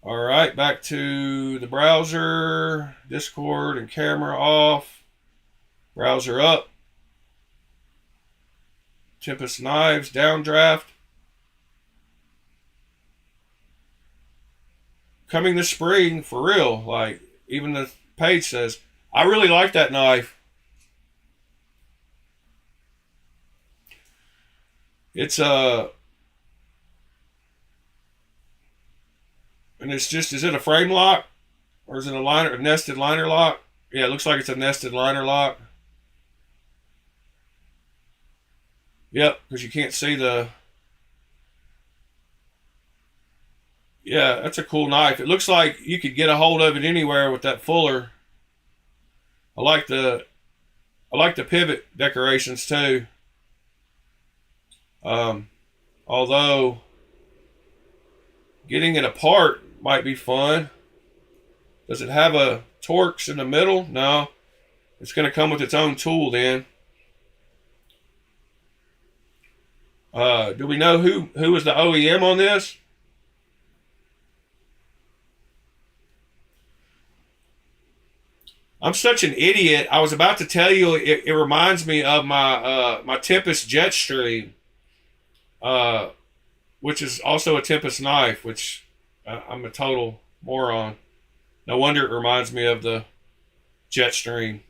All right, back to the browser, Discord and camera off. Browser up. Tempest Knives, downdraft. Coming this spring, for real. Like, even the page says, I really like that knife. It's and it's just, is it a frame lock? Or is it a nested liner lock? Yeah, it looks like it's a nested liner lock. Yep, because you can't see the... Yeah, that's a cool knife. It looks like you could get a hold of it anywhere with that fuller. I like the pivot decorations too. Although getting it apart might be fun. Does it have a Torx in the middle? No. It's going to come with its own tool then. Do we know who is the OEM on this? I'm such an idiot. I was about to tell you it reminds me of my Tempest Jetstream, which is also a Tempest knife, which I'm a total moron. No wonder it reminds me of the Jetstream.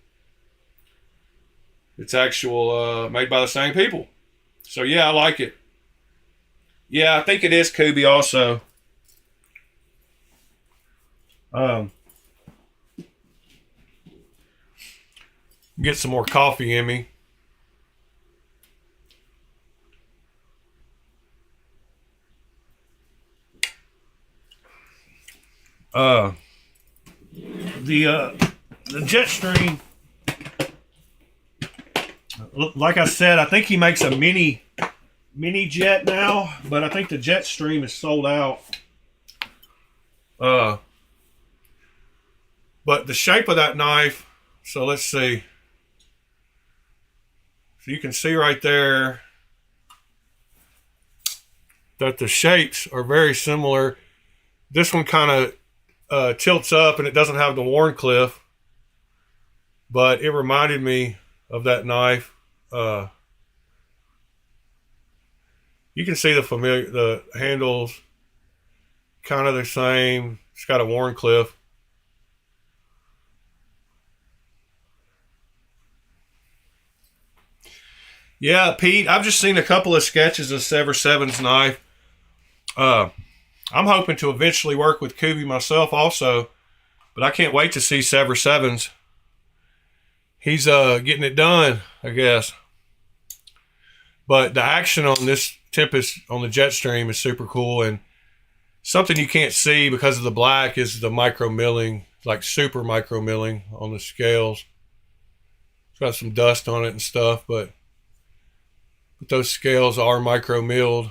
It's actual made by the same people. So yeah, I like it. Yeah, I think it is Kubi also. Get some more coffee in me. The Jetstream, like I said, I think he makes a mini jet now, but I think the Jetstream is sold out. But the shape of that knife, so let's see. So you can see right there that the shapes are very similar. This one kind of tilts up and it doesn't have the Warncliffe, but it reminded me of that knife. You can see the handles kind of the same. It's got a Warncliffe. Yeah, Pete, I've just seen a couple of sketches of Sever 7's knife. I'm hoping to eventually work with Kubi myself also, but I can't wait to see Sever 7's. he's getting it done, I guess. But the action on this Tempest on the Jetstream is super cool, and something you can't see because of the black is the micro milling, like super micro milling on the scales. It's got some dust on it and stuff, but those scales are micro milled.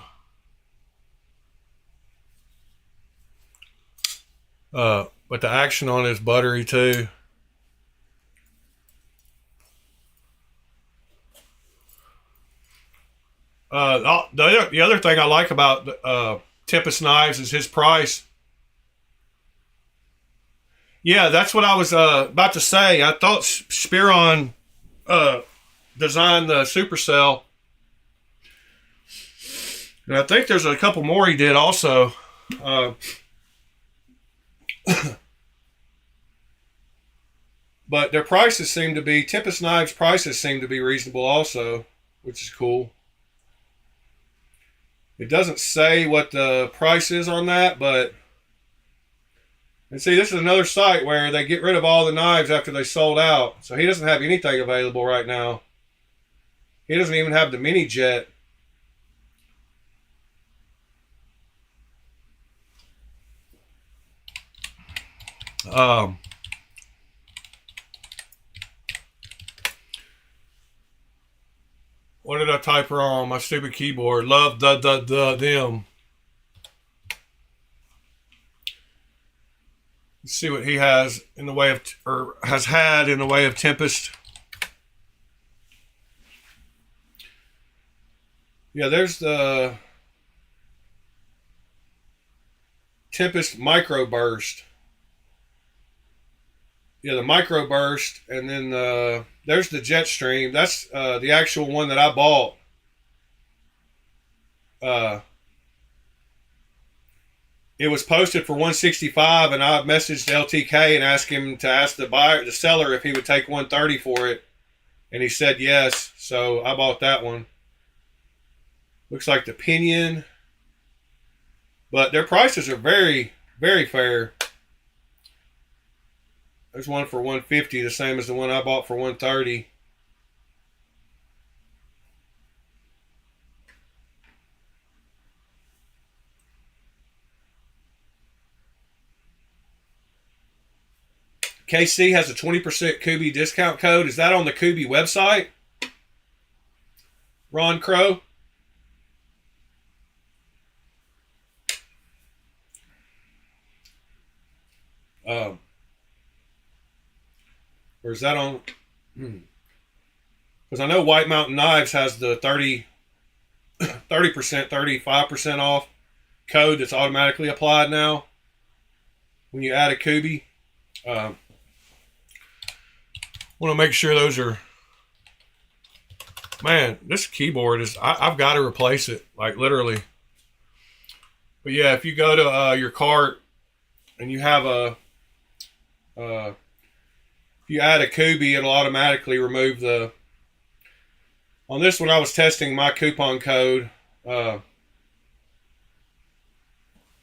But the action on it is buttery too. The other thing I like about Tempest Knives is his price. Yeah, that's what I was about to say. I thought Spearon designed the supercell, and I think there's a couple more he did also. But their prices seem to be, Tempest Knives prices seem to be reasonable also, which is cool. It doesn't say what the price is on that, but, and see, this is another site where they get rid of all the knives after they sold out. So he doesn't have anything available right now. He doesn't even have the mini jet. What did I type wrong on my stupid keyboard? Love them. Let's see what he has in the way of, or has had in the way of Tempest. Yeah, there's the Tempest Microburst. Yeah, the Microburst, and then there's the Jetstream. That's the actual one that I bought. It was posted for $165, and I messaged LTK and asked him to ask the seller if he would take $130 for it, and he said yes. So I bought that one. Looks like the Pinion, but their prices are very, very fair. There's one for $150, the same as the one I bought for $130. KC has a 20% Kubi discount code. Is that on the Kubi website? Ron Crow? Or is that on? Because I know White Mountain Knives has the 30%, 35% off code that's automatically applied now when you add a Kubi. Want to make sure those are. Man, this keyboard is. I've got to replace it, like literally. But yeah, if you go to your cart and you have a. If you add a Kubi, it'll automatically remove the. On this one, I was testing my coupon code. But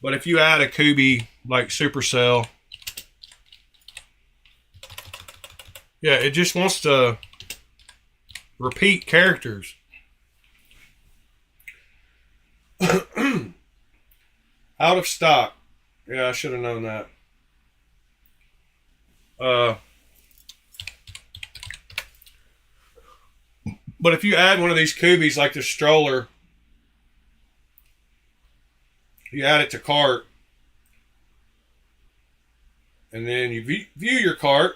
if you add a Kubi, like Supercell, yeah, it just wants to repeat characters. Out of stock. Yeah, I should have known that. But if you add one of these Kubis like this stroller, you add it to cart, and then you view your cart,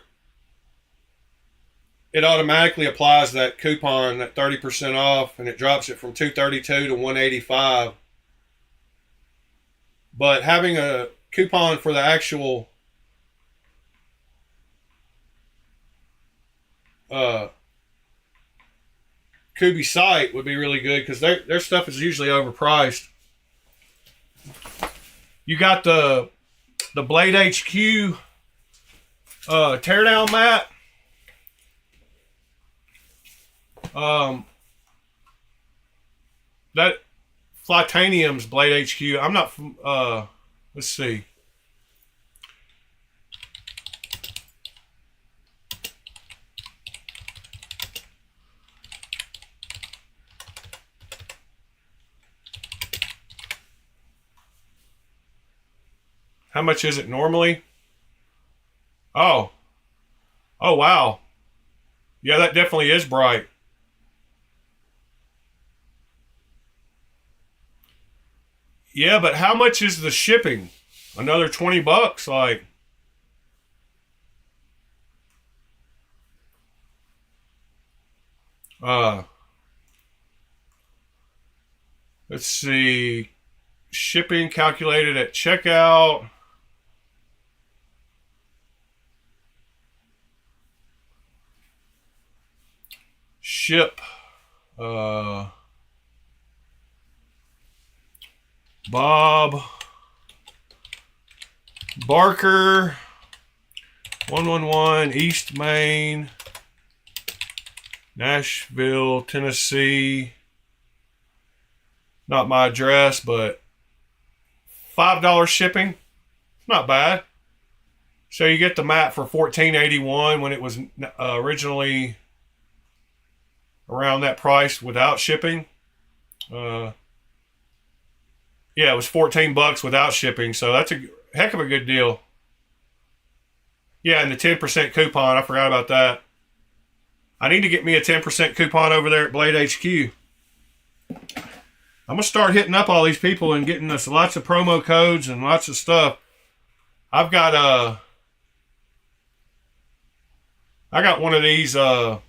it automatically applies that coupon, that 30% off, and it drops it from $232 to $185. But having a coupon for the actual Kubi site would be really good, because their stuff is usually overpriced. You got the Blade HQ teardown mat. That Flytanium's Blade HQ. I'm not from. Let's see. How much is it normally? Oh. Oh, wow. Yeah, that definitely is bright. Yeah, but how much is the shipping? Another 20 bucks? Like, uh, let's see. Shipping calculated at checkout. Ship. Bob Barker, 111 East Main, Nashville, Tennessee. Not my address, but $5 shipping. Not bad. So you get the mat for $14.81 when it was originally around that price without shipping. Yeah, it was 14 bucks without shipping, so that's a heck of a good deal. Yeah, and the 10% coupon, I forgot about that. I need to get me a 10% coupon over there at Blade HQ. I'm going to start hitting up all these people and getting us lots of promo codes and lots of stuff. I got one of these, I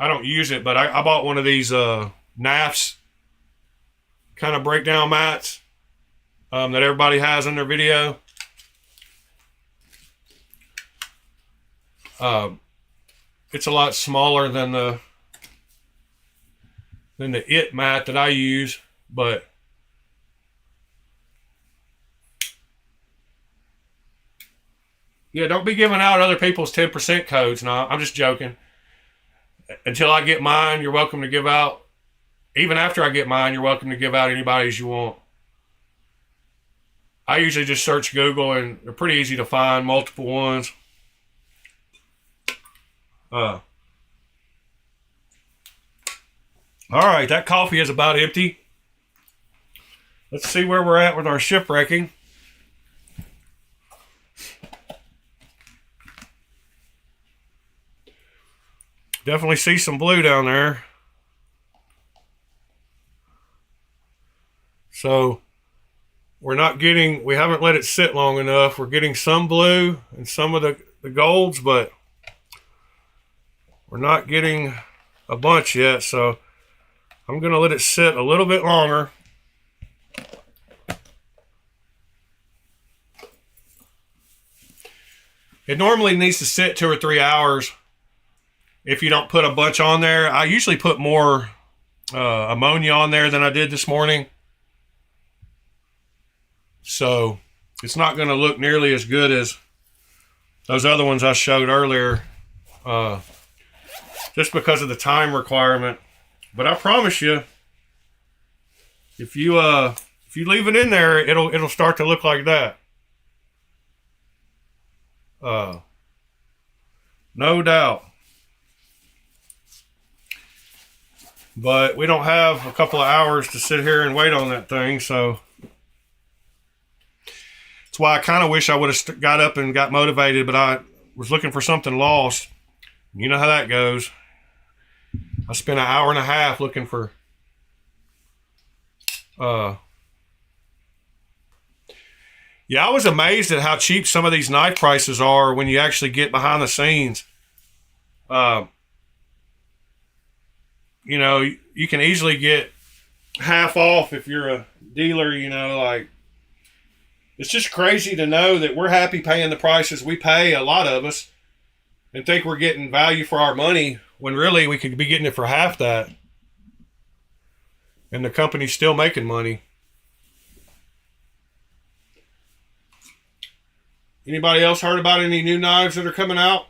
don't use it, but I bought one of these NAFs kind of breakdown mats that everybody has in their video. It's a lot smaller than the IT mat that I use, but yeah, don't be giving out other people's 10% codes. No, I'm just joking. Until I get mine, you're welcome to give out. Even after I get mine, you're welcome to give out anybody's you want. I usually just search Google, and they're pretty easy to find, multiple ones. All right, that coffee is about empty. Let's see where we're at with our shipwrecking. Definitely see some blue down there. So we haven't let it sit long enough. We're getting some blue and some of the golds, but we're not getting a bunch yet. So I'm going to let it sit a little bit longer. It normally needs to sit 2 or 3 hours if you don't put a bunch on there. I usually put more ammonia on there than I did this morning. So it's not going to look nearly as good as those other ones I showed earlier, just because of the time requirement. But I promise you, if you leave it in there, it'll start to look like that. No doubt. But we don't have a couple of hours to sit here and wait on that thing, so that's why I kind of wish I would have got up and got motivated, but I was looking for something lost. You know how that goes. I spent an hour and a half looking for yeah, I was amazed at how cheap some of these knife prices are when you actually get behind the scenes. You know, you can easily get half off if you're a dealer, you know, like, it's just crazy to know that we're happy paying the prices we pay, a lot of us, and think we're getting value for our money when really we could be getting it for half that. And the company's still making money. Anybody else heard about any new knives that are coming out?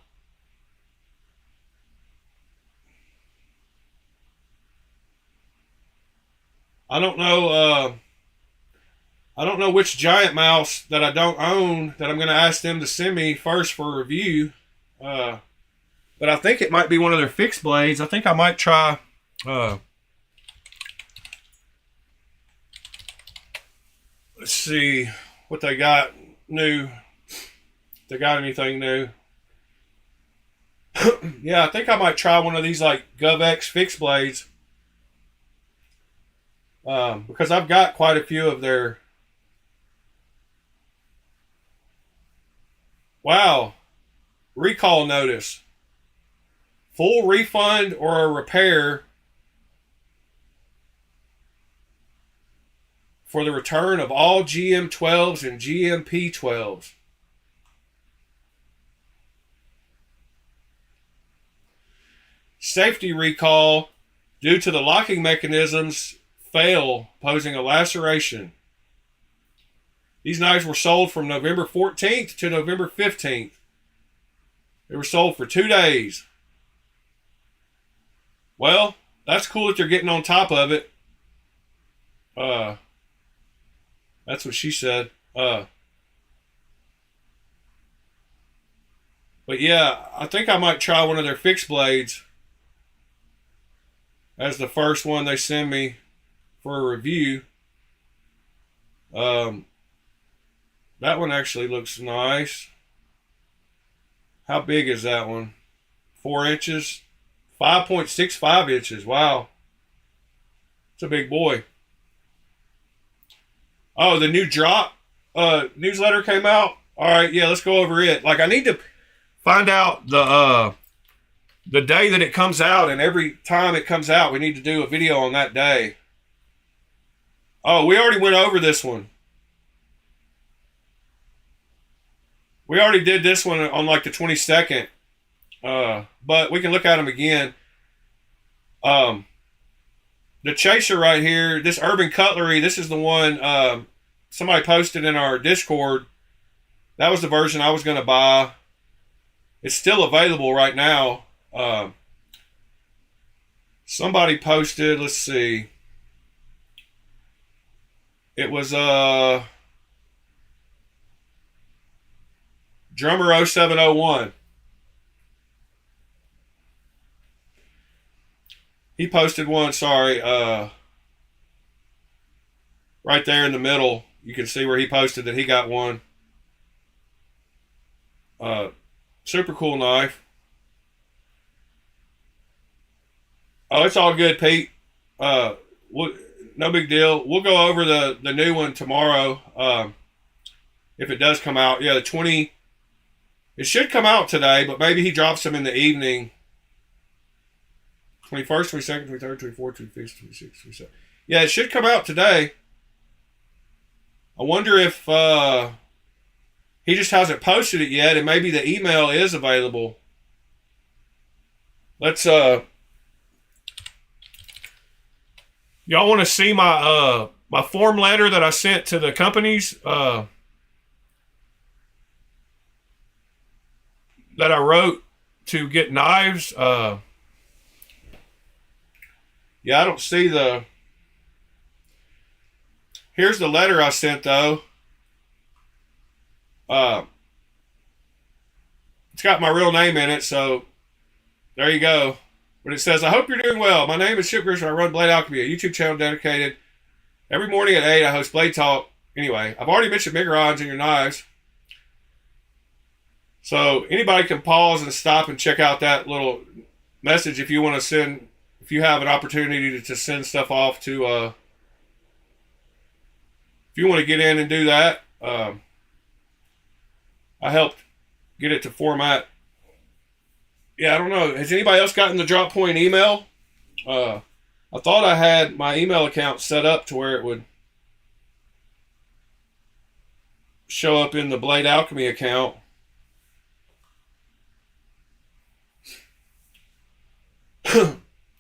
I don't know which giant mouse that I don't own that I'm going to ask them to send me first for a review. But I think it might be one of their fixed blades. I think I might try let's Let's see what they got new. If they got anything new. Yeah, I think I might try one of these like GovX fixed blades. Because I've got quite a few of their... Wow. Recall notice. Full refund or a repair for the return of all GM12s and GMP12s. Safety recall due to the locking mechanisms fail, posing a laceration. These knives were sold from November 14th to November 15th. They were sold for 2 days. Well, that's cool that they're getting on top of it. That's what she said. But yeah, I think I might try one of their fixed blades as the first one they send me for a review. That one actually looks nice. How big is that one? 4 inches? 5.65 inches. Wow. It's a big boy. Oh, the new drop newsletter came out? All right, yeah, let's go over it. Like, I need to find out the day that it comes out, and every time it comes out, we need to do a video on that day. Oh, we already went over this one. We already did this one on like the 22nd. But we can look at them again. The chaser right here, this Urban Cutlery, this is the one somebody posted in our Discord. That was the version I was going to buy. It's still available right now. Somebody posted, let's see. It was Drummer 0701. He posted one, sorry, right there in the middle. You can see where he posted that he got one. Super cool knife. Oh, it's all good, Pete. No big deal. We'll go over the new one tomorrow. If it does come out. Yeah, the 20. It should come out today, but maybe he drops them in the evening. 21st, 22nd, 23rd, 24th, 25th, 26th, 27th. Yeah, it should come out today. I wonder if he just hasn't posted it yet, and maybe the email is available. Let's y'all want to see my my form letter that I sent to the companies that I wrote to get knives? Yeah, I don't see the... Here's the letter I sent, though. It's got my real name in it, so there you go. But it says, I hope you're doing well. My name is Shipwrecking, and I run Blade Alchemy, a YouTube channel dedicated. Every morning at 8, I host Blade Talk. Anyway, I've already mentioned bigger odds in your knives. So anybody can pause and stop and check out that little message if you want to send... If you have an opportunity to send stuff off to, if you want to get in and do that, I helped get it to format. Yeah, I don't know. Has anybody else gotten the Drop Point email? I thought I had my email account set up to where it would show up in the Blade Alchemy account.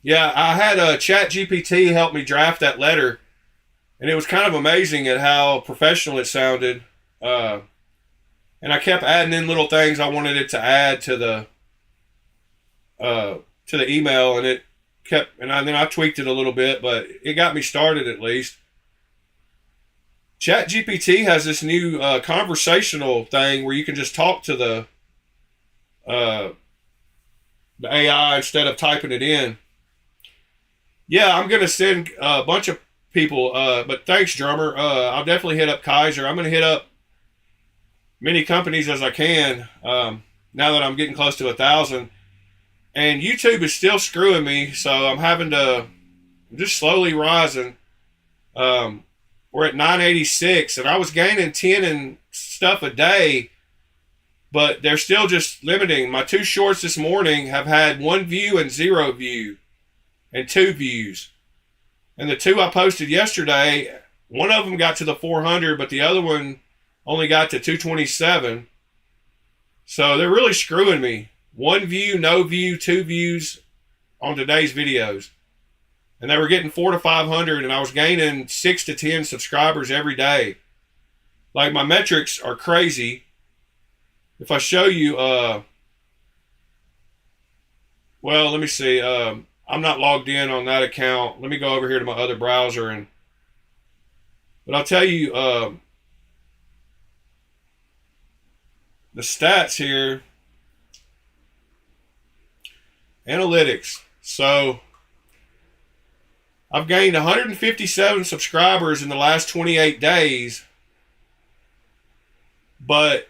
Yeah, I had a ChatGPT help me draft that letter, and it was kind of amazing at how professional it sounded. And I kept adding in little things I wanted it to add to the email, and it kept. And then I tweaked it a little bit, but it got me started at least. ChatGPT has this new conversational thing where you can just talk to the AI instead of typing it in. Yeah, I'm going to send a bunch of people. But thanks, drummer. I'll definitely hit up Kaiser. I'm going to hit up many companies as I can now that I'm getting close to 1,000. And YouTube is still screwing me, so I'm having to just slowly rising. We're at 986, and I was gaining 10 and stuff a day, but they're still just limiting. My 2 shorts this morning have had 1 view and 0 view and 2 views. And the 2 I posted yesterday, one of them got to the 400, but the other one only got to 227. So they're really screwing me. 1 view, no view, 2 views on today's videos. And they were getting 400 to 500, and I was gaining 6 to 10 subscribers every day. Like, my metrics are crazy. If I show you, well, let me see. I'm not logged in on that account. Let me go over here to my other browser. But I'll tell you, the stats here. Analytics. So I've gained 157 subscribers in the last 28 days, but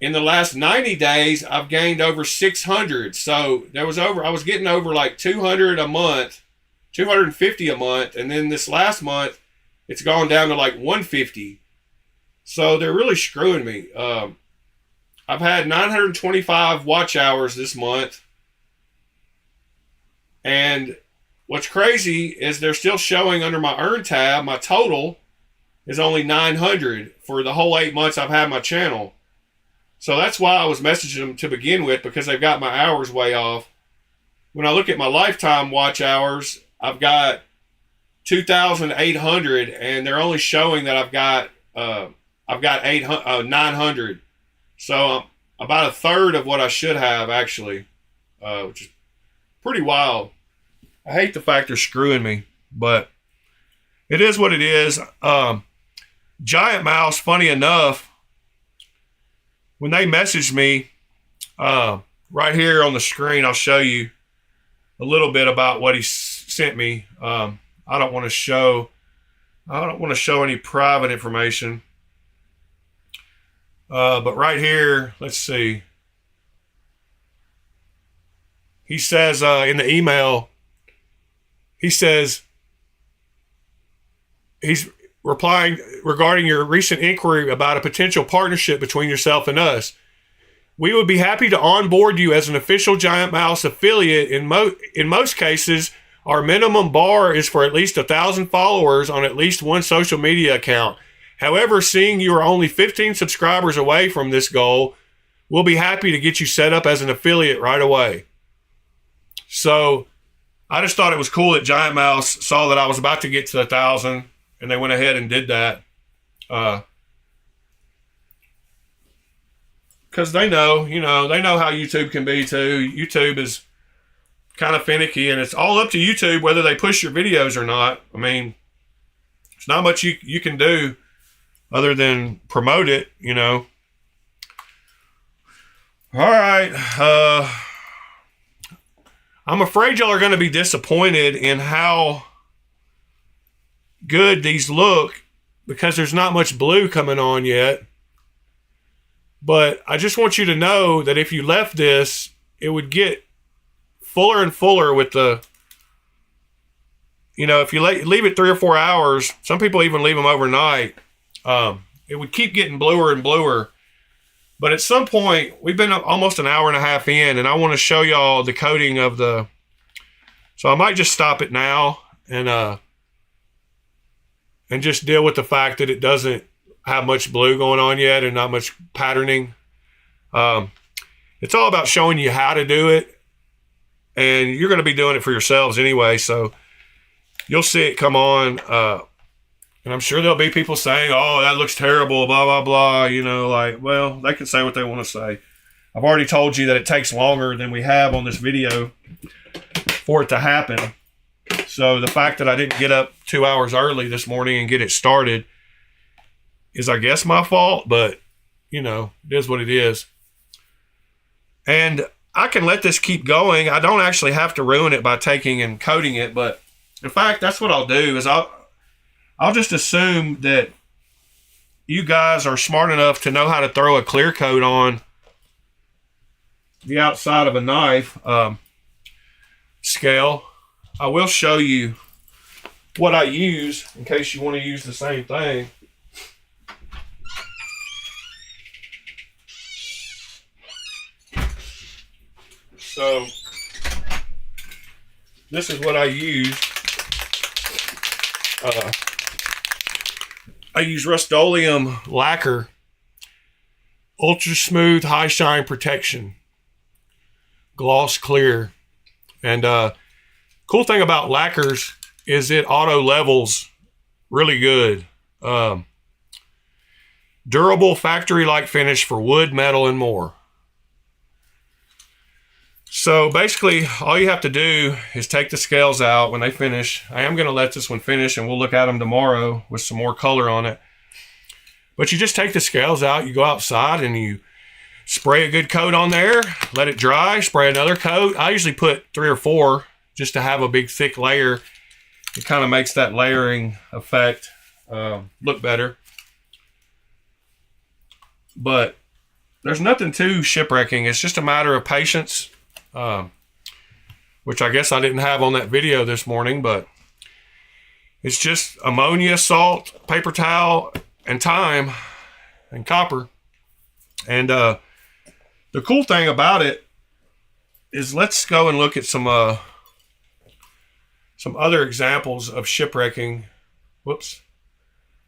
in the last 90 days, I've gained over 600. So I was getting over like 200 a month, 250 a month, and then this last month, it's gone down to like 150. So they're really screwing me. I've had 925 watch hours this month. And what's crazy is they're still showing under my earn tab, my total is only 900 for the whole 8 months I've had my channel. So that's why I was messaging them to begin with, because they've got my hours way off. When I look at my lifetime watch hours, I've got 2,800, and they're only showing that I've got 900. So about a third of what I should have, actually, which is pretty wild. I hate the fact they're screwing me, but it is what it is. Giant Mouse, funny enough, when they messaged me, right here on the screen, I'll show you a little bit about what he sent me. I don't want to show any private information. But right here, let's see. He says in the email, he says he's replying regarding your recent inquiry about a potential partnership between yourself and us. We would be happy to onboard you as an official Giant Mouse affiliate. In most cases, our minimum bar is for at least 1,000 followers on at least one social media account. However, seeing you are only 15 subscribers away from this goal, we'll be happy to get you set up as an affiliate right away. So I just thought it was cool that Giant Mouse saw that I was about to get to 1,000, and they went ahead and did that. Because they know how YouTube can be too. YouTube is kind of finicky, and it's all up to YouTube whether they push your videos or not. I mean, there's not much you can do other than promote it, All right. I'm afraid y'all are going to be disappointed in how good these look, because there's not much blue coming on yet. But I just want you to know that if you left this, it would get fuller and fuller with the, if you leave it 3 or 4 hours, some people even leave them overnight, it would keep getting bluer and bluer. But at some point, we've been almost an hour and a half in, and I want to show y'all the coating of the, so I might just stop it now and just deal with the fact that it doesn't have much blue going on yet and not much patterning. It's all about showing you how to do it, and you're going to be doing it for yourselves anyway, so you'll see it come on. And I'm sure there'll be people saying, oh, that looks terrible, blah, blah, blah. Well, they can say what they want to say. I've already told you that it takes longer than we have on this video for it to happen. So the fact that I didn't get up 2 hours early this morning and get it started is, I guess, my fault. But, it is what it is. And I can let this keep going. I don't actually have to ruin it by taking and coating it, but In fact, that's what I'll do is I'll just assume that you guys are smart enough to know how to throw a clear coat on the outside of a knife scale. I will show you what I use in case you want to use the same thing. So this is what I use. I use Rust-Oleum lacquer, ultra smooth, high shine protection, gloss clear. And cool thing about lacquers is it auto levels really good. Durable factory-like finish for wood, metal, and more. So basically, all you have to do is take the scales out when they finish. I am going to let this one finish, and we'll look at them tomorrow with some more color on it. But you just take the scales out, you go outside, and you spray a good coat on there, let it dry, spray another coat. I usually put 3 or 4 just to have a big, thick layer. It kind of makes that layering effect look better. But there's nothing to shipwrecking. It's just a matter of patience. Which I guess I didn't have on that video this morning, but it's just ammonia, salt, paper towel, and time, and copper. And the cool thing about it is, let's go and look at some other examples of shipwrecking. Whoops.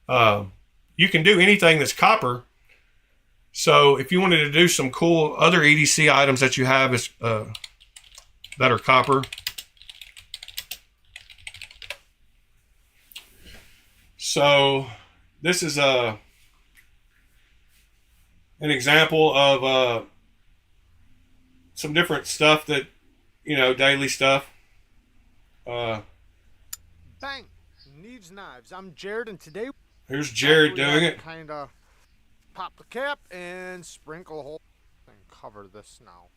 You can do anything that's copper. So if you wanted to do some cool other EDC items that you have is, that are copper. So this is an example of some different stuff that, daily stuff. Bang! Needs Knives. I'm Jared, and today Here's Jared doing it. Kind of pop the cap and sprinkle a whole and cover this now.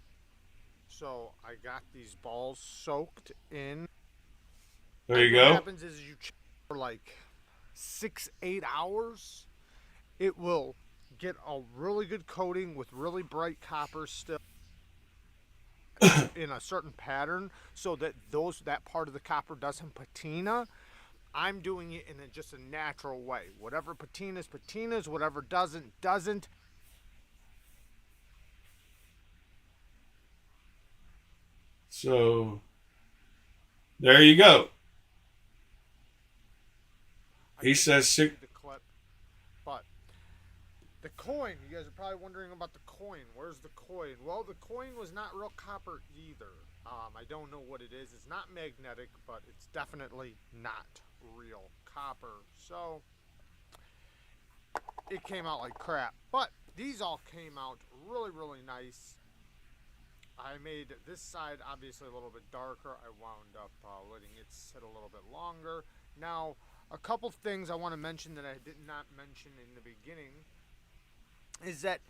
So I got these balls soaked in. There you What go. happens is you check for like 6-8 hours. It will get a really good coating with really bright copper still in a certain pattern, so that that part of the copper doesn't patina. I'm doing it in just a natural way. Whatever patinas, patinas. Whatever doesn't, doesn't. So there you go. He says six. The clip, but the coin. You guys are probably wondering about the coin. Where's the coin? Well, the coin was not real copper either. I don't know what it is. It's not magnetic, but it's definitely not real copper. So it came out like crap. But these all came out really, really nice. I made this side obviously a little bit darker. I wound up letting it sit a little bit longer. Now, a couple things I want to mention that I did not mention in the beginning is that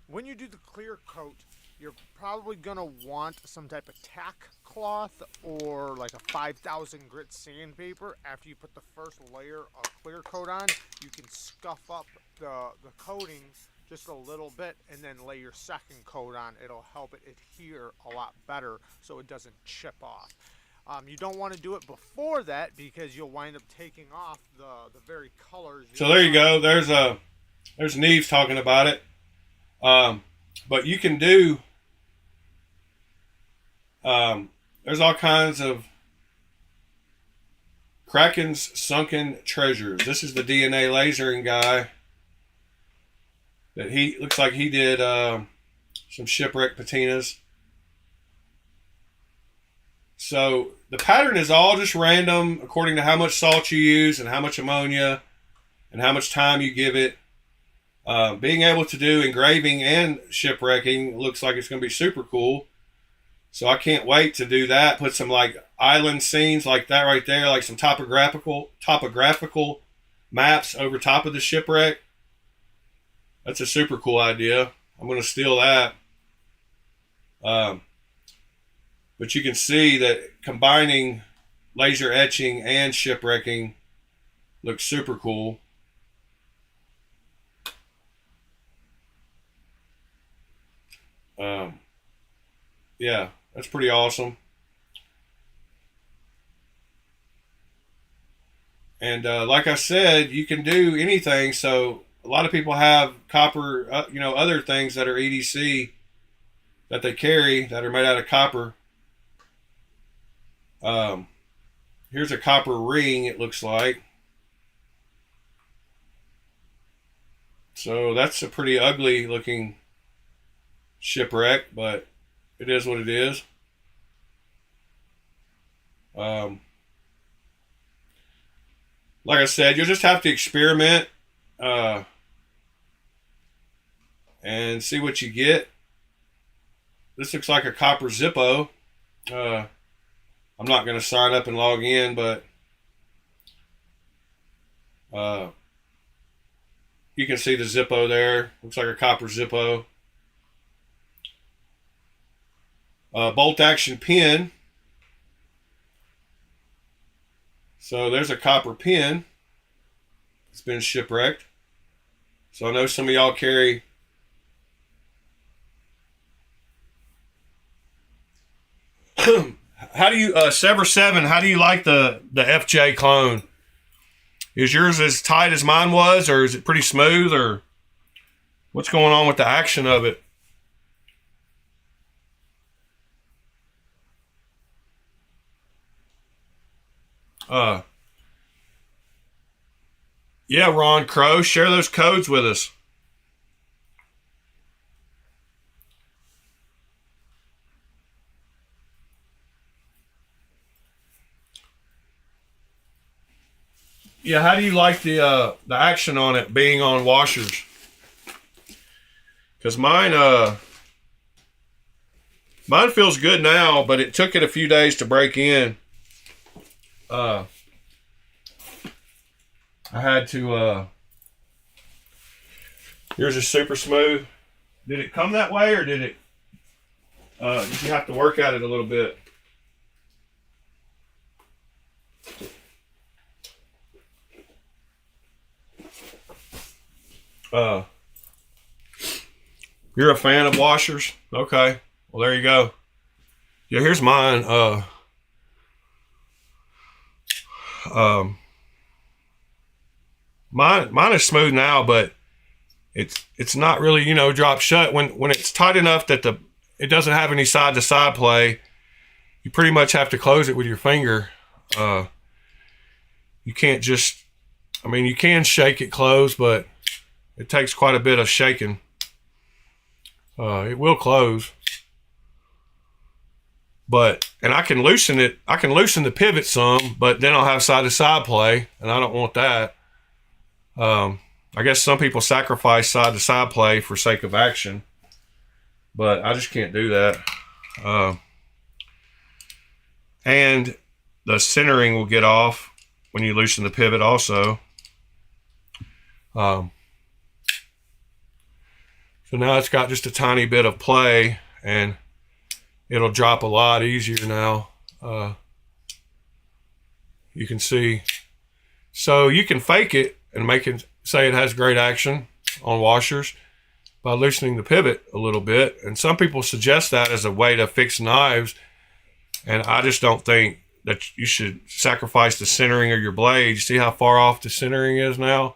when you do the clear coat, you're probably going to want some type of tack cloth or like a 5,000 grit sandpaper. After you put the first layer of clear coat on, you can scuff up the coating just a little bit and then lay your second coat on. It'll help it adhere a lot better so it doesn't chip off. You don't want to do it before that because you'll wind up taking off the very colors. So there you go. There's Neves talking about it. But you can do, there's all kinds of Kraken's Sunken Treasures. This is the DNA lasering guy that he looks like he did some shipwreck patinas. So the pattern is all just random according to how much salt you use and how much ammonia and how much time you give it. Being able to do engraving and shipwrecking looks like it's going to be super cool. So I can't wait to do that. Put some like island scenes like that right there, like some topographical maps over top of the shipwreck. That's a super cool idea. I'm going to steal that. But you can see that combining laser etching and shipwrecking. Looks super cool. Yeah, that's pretty awesome. And like I said, you can do anything. So a lot of people have copper, other things that are EDC that they carry that are made out of copper. Here's a copper ring, it looks like. So that's a pretty ugly looking shipwreck, but it is what it is. Like I said, you'll just have to experiment and see what you get. This looks like a copper Zippo. I'm not going to sign up and log in, but you can see the Zippo there. Looks like a copper Zippo. Bolt action pin. So there's a copper pin. It's been shipwrecked. So I know some of y'all carry how do you Sever 7, how do you like the FJ clone? Is yours as tight as mine was, or is it pretty smooth, or what's going on with the action of it? Yeah, Ron Crow, share those codes with us. Yeah, how do you like the action on it being on washers? Because mine feels good now, but it took it a few days to break in. I had to. Yours is super smooth. Did it come that way, or did it? Did you have to work at it a little bit? You're a fan of washers? Okay. Well, there you go. Yeah, here's mine. Mine is smooth now, but it's not really, drop shut. When it's tight enough that it doesn't have any side to side play, you pretty much have to close it with your finger. You can't just, you can shake it closed, but it takes quite a bit of shaking. It will close. And I can loosen it. I can loosen the pivot some, but then I'll have side to side play, and I don't want that. I guess some people sacrifice side to side play for sake of action, but I just can't do that. And the centering will get off when you loosen the pivot also. So now it's got just a tiny bit of play, and it'll drop a lot easier now. You can see. So you can fake it and make it say it has great action on washers by loosening the pivot a little bit. And some people suggest that as a way to fix knives. And I just don't think that you should sacrifice the centering of your blade. You see how far off the centering is now?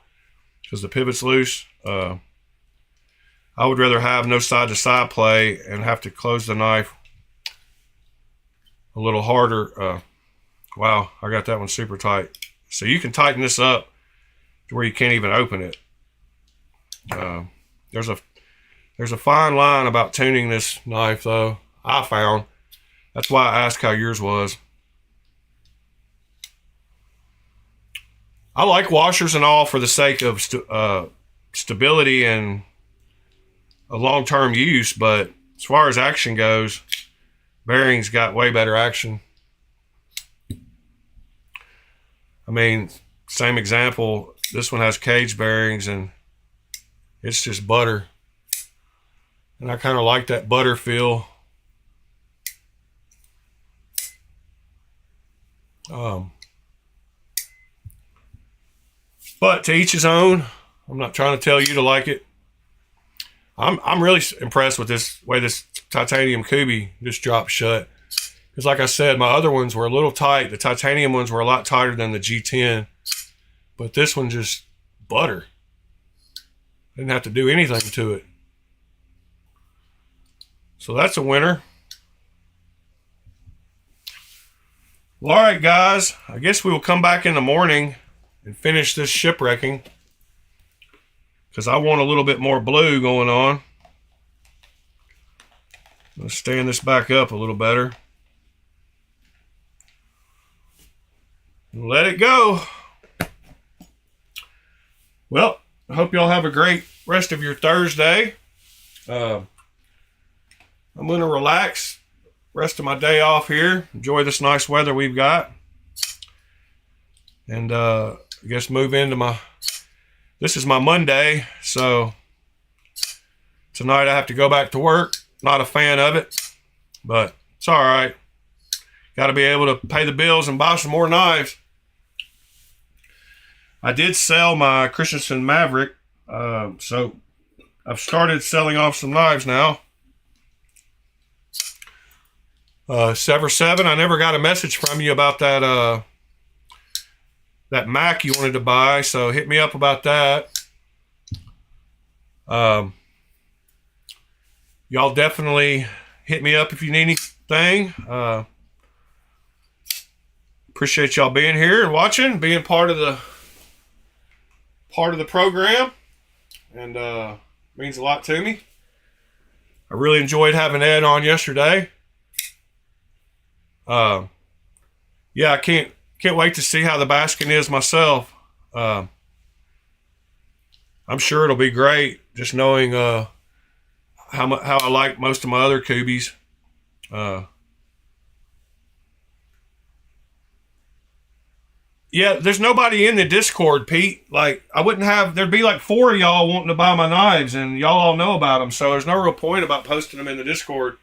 Because the pivot's loose. I would rather have no side to side play and have to close the knife a little harder. Wow, I got that one super tight. So you can tighten this up to where you can't even open it. There's a fine line about tuning this knife, though, I found. That's why I asked how yours was. I like washers and all for the sake of stability and a long-term use, but as far as action goes, bearings got way better action. Same example, this one has cage bearings and it's just butter. And I kind of like that butter feel. But to each his own. I'm not trying to tell you to like it. I'm really impressed with this way this titanium Kubi just dropped shut. Because like I said, my other ones were a little tight. The titanium ones were a lot tighter than the G10. But this one just butter. Didn't have to do anything to it. So that's a winner. Well, all right, guys. I guess we will come back in the morning and finish this shipwrecking. Because I want a little bit more blue going on. Let's stand this back up a little better. And let it go. Well, I hope y'all have a great rest of your Thursday. I'm going to relax rest of my day off here. Enjoy this nice weather we've got. And I guess move into this is my Monday, so tonight I have to go back to work. Not a fan of it, but it's all right. Got to be able to pay the bills and buy some more knives. I did sell my Christensen Maverick, so I've started selling off some knives now. Sever 7, I never got a message from you about that that Mac you wanted to buy, so hit me up about that. Y'all definitely hit me up if you need anything. Appreciate y'all being here and watching, being part of the program, and means a lot to me. I really enjoyed having Ed on yesterday. Yeah, I can't wait to see how the basking is myself. I'm sure it'll be great, just knowing how I like most of my other Kubis. Yeah, there's nobody in the Discord, Pete. Like, there'd be like 4 of y'all wanting to buy my knives, and y'all all know about them, so there's no real point about posting them in the Discord.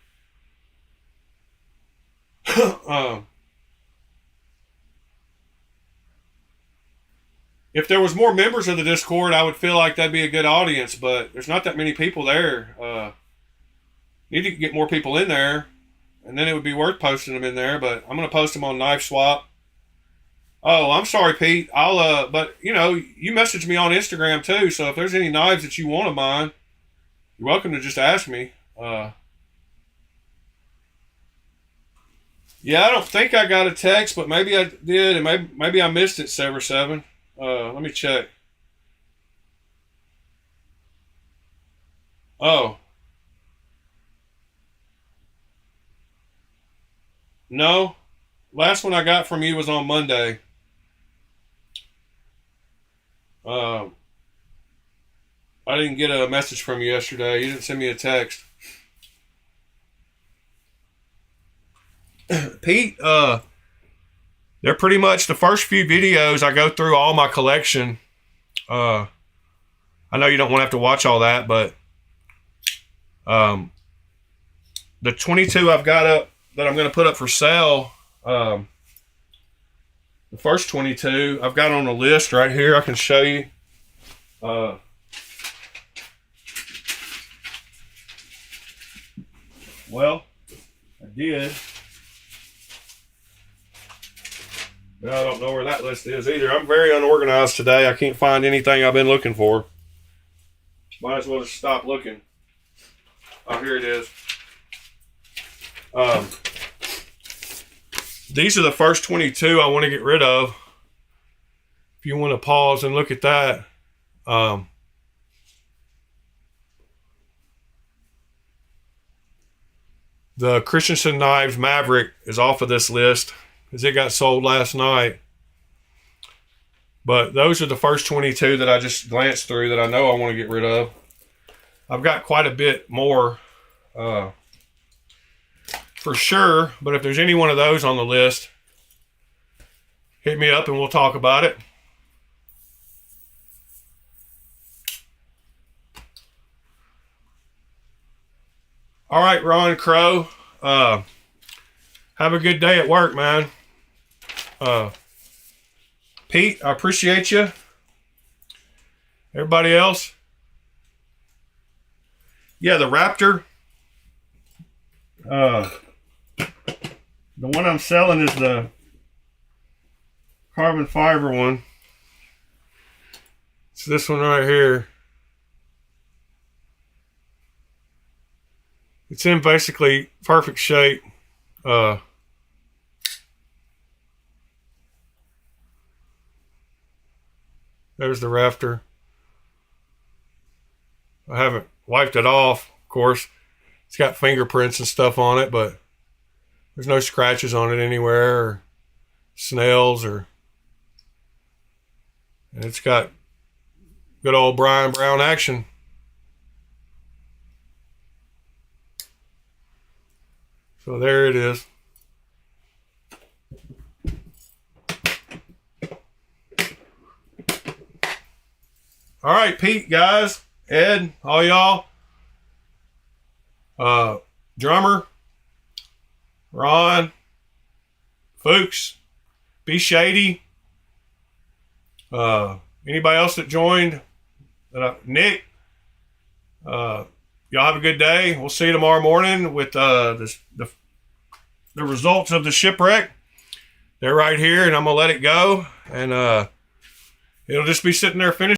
If there was more members of the Discord, I would feel like that'd be a good audience, but there's not that many people there. Need to get more people in there, and then it would be worth posting them in there, but I'm going to post them on Knife Swap. Oh, I'm sorry, Pete. But, you message me on Instagram, too, so if there's any knives that you want of mine, you're welcome to just ask me. Yeah, I don't think I got a text, but maybe I did, and maybe I missed it, Sever 7. Let me check. Oh. No. Last one I got from you was on Monday. I didn't get a message from you yesterday. You didn't send me a text. Pete, they're pretty much the first few videos I go through all my collection. I know you don't want to have to watch all that, but the 22 I've got up that I'm going to put up for sale, the first 22 I've got on a list right here. I can show you. Well, I did. I don't know where that list is either. I'm very unorganized today. I can't find anything I've been looking for. Might as well just stop looking. Oh, here it is. These are the first 22 I want to get rid of. If you want to pause and look at that. The Christensen Knives Maverick is off of this list, because it got sold last night. But those are the first 22 that I just glanced through that I know I want to get rid of. I've got quite a bit more for sure, but if there's any one of those on the list, hit me up and we'll talk about it. All right, Ron Crow. Have a good day at work, man. Pete, I appreciate you. Everybody else. Yeah, the Raptor. The one I'm selling is the carbon fiber one. It's this one right here. It's in basically perfect shape. There's the Raptor. I haven't wiped it off, of course. It's got fingerprints and stuff on it, but there's no scratches on it anywhere or snails and it's got good old Brian Brown action. So there it is. All right, Pete, guys, Ed, all y'all, drummer, Ron, Fuchs, Be Shady, anybody else that joined, Nick, y'all have a good day. We'll see you tomorrow morning with the results of the shipwreck. They're right here, and I'm gonna let it go, and it'll just be sitting there finished.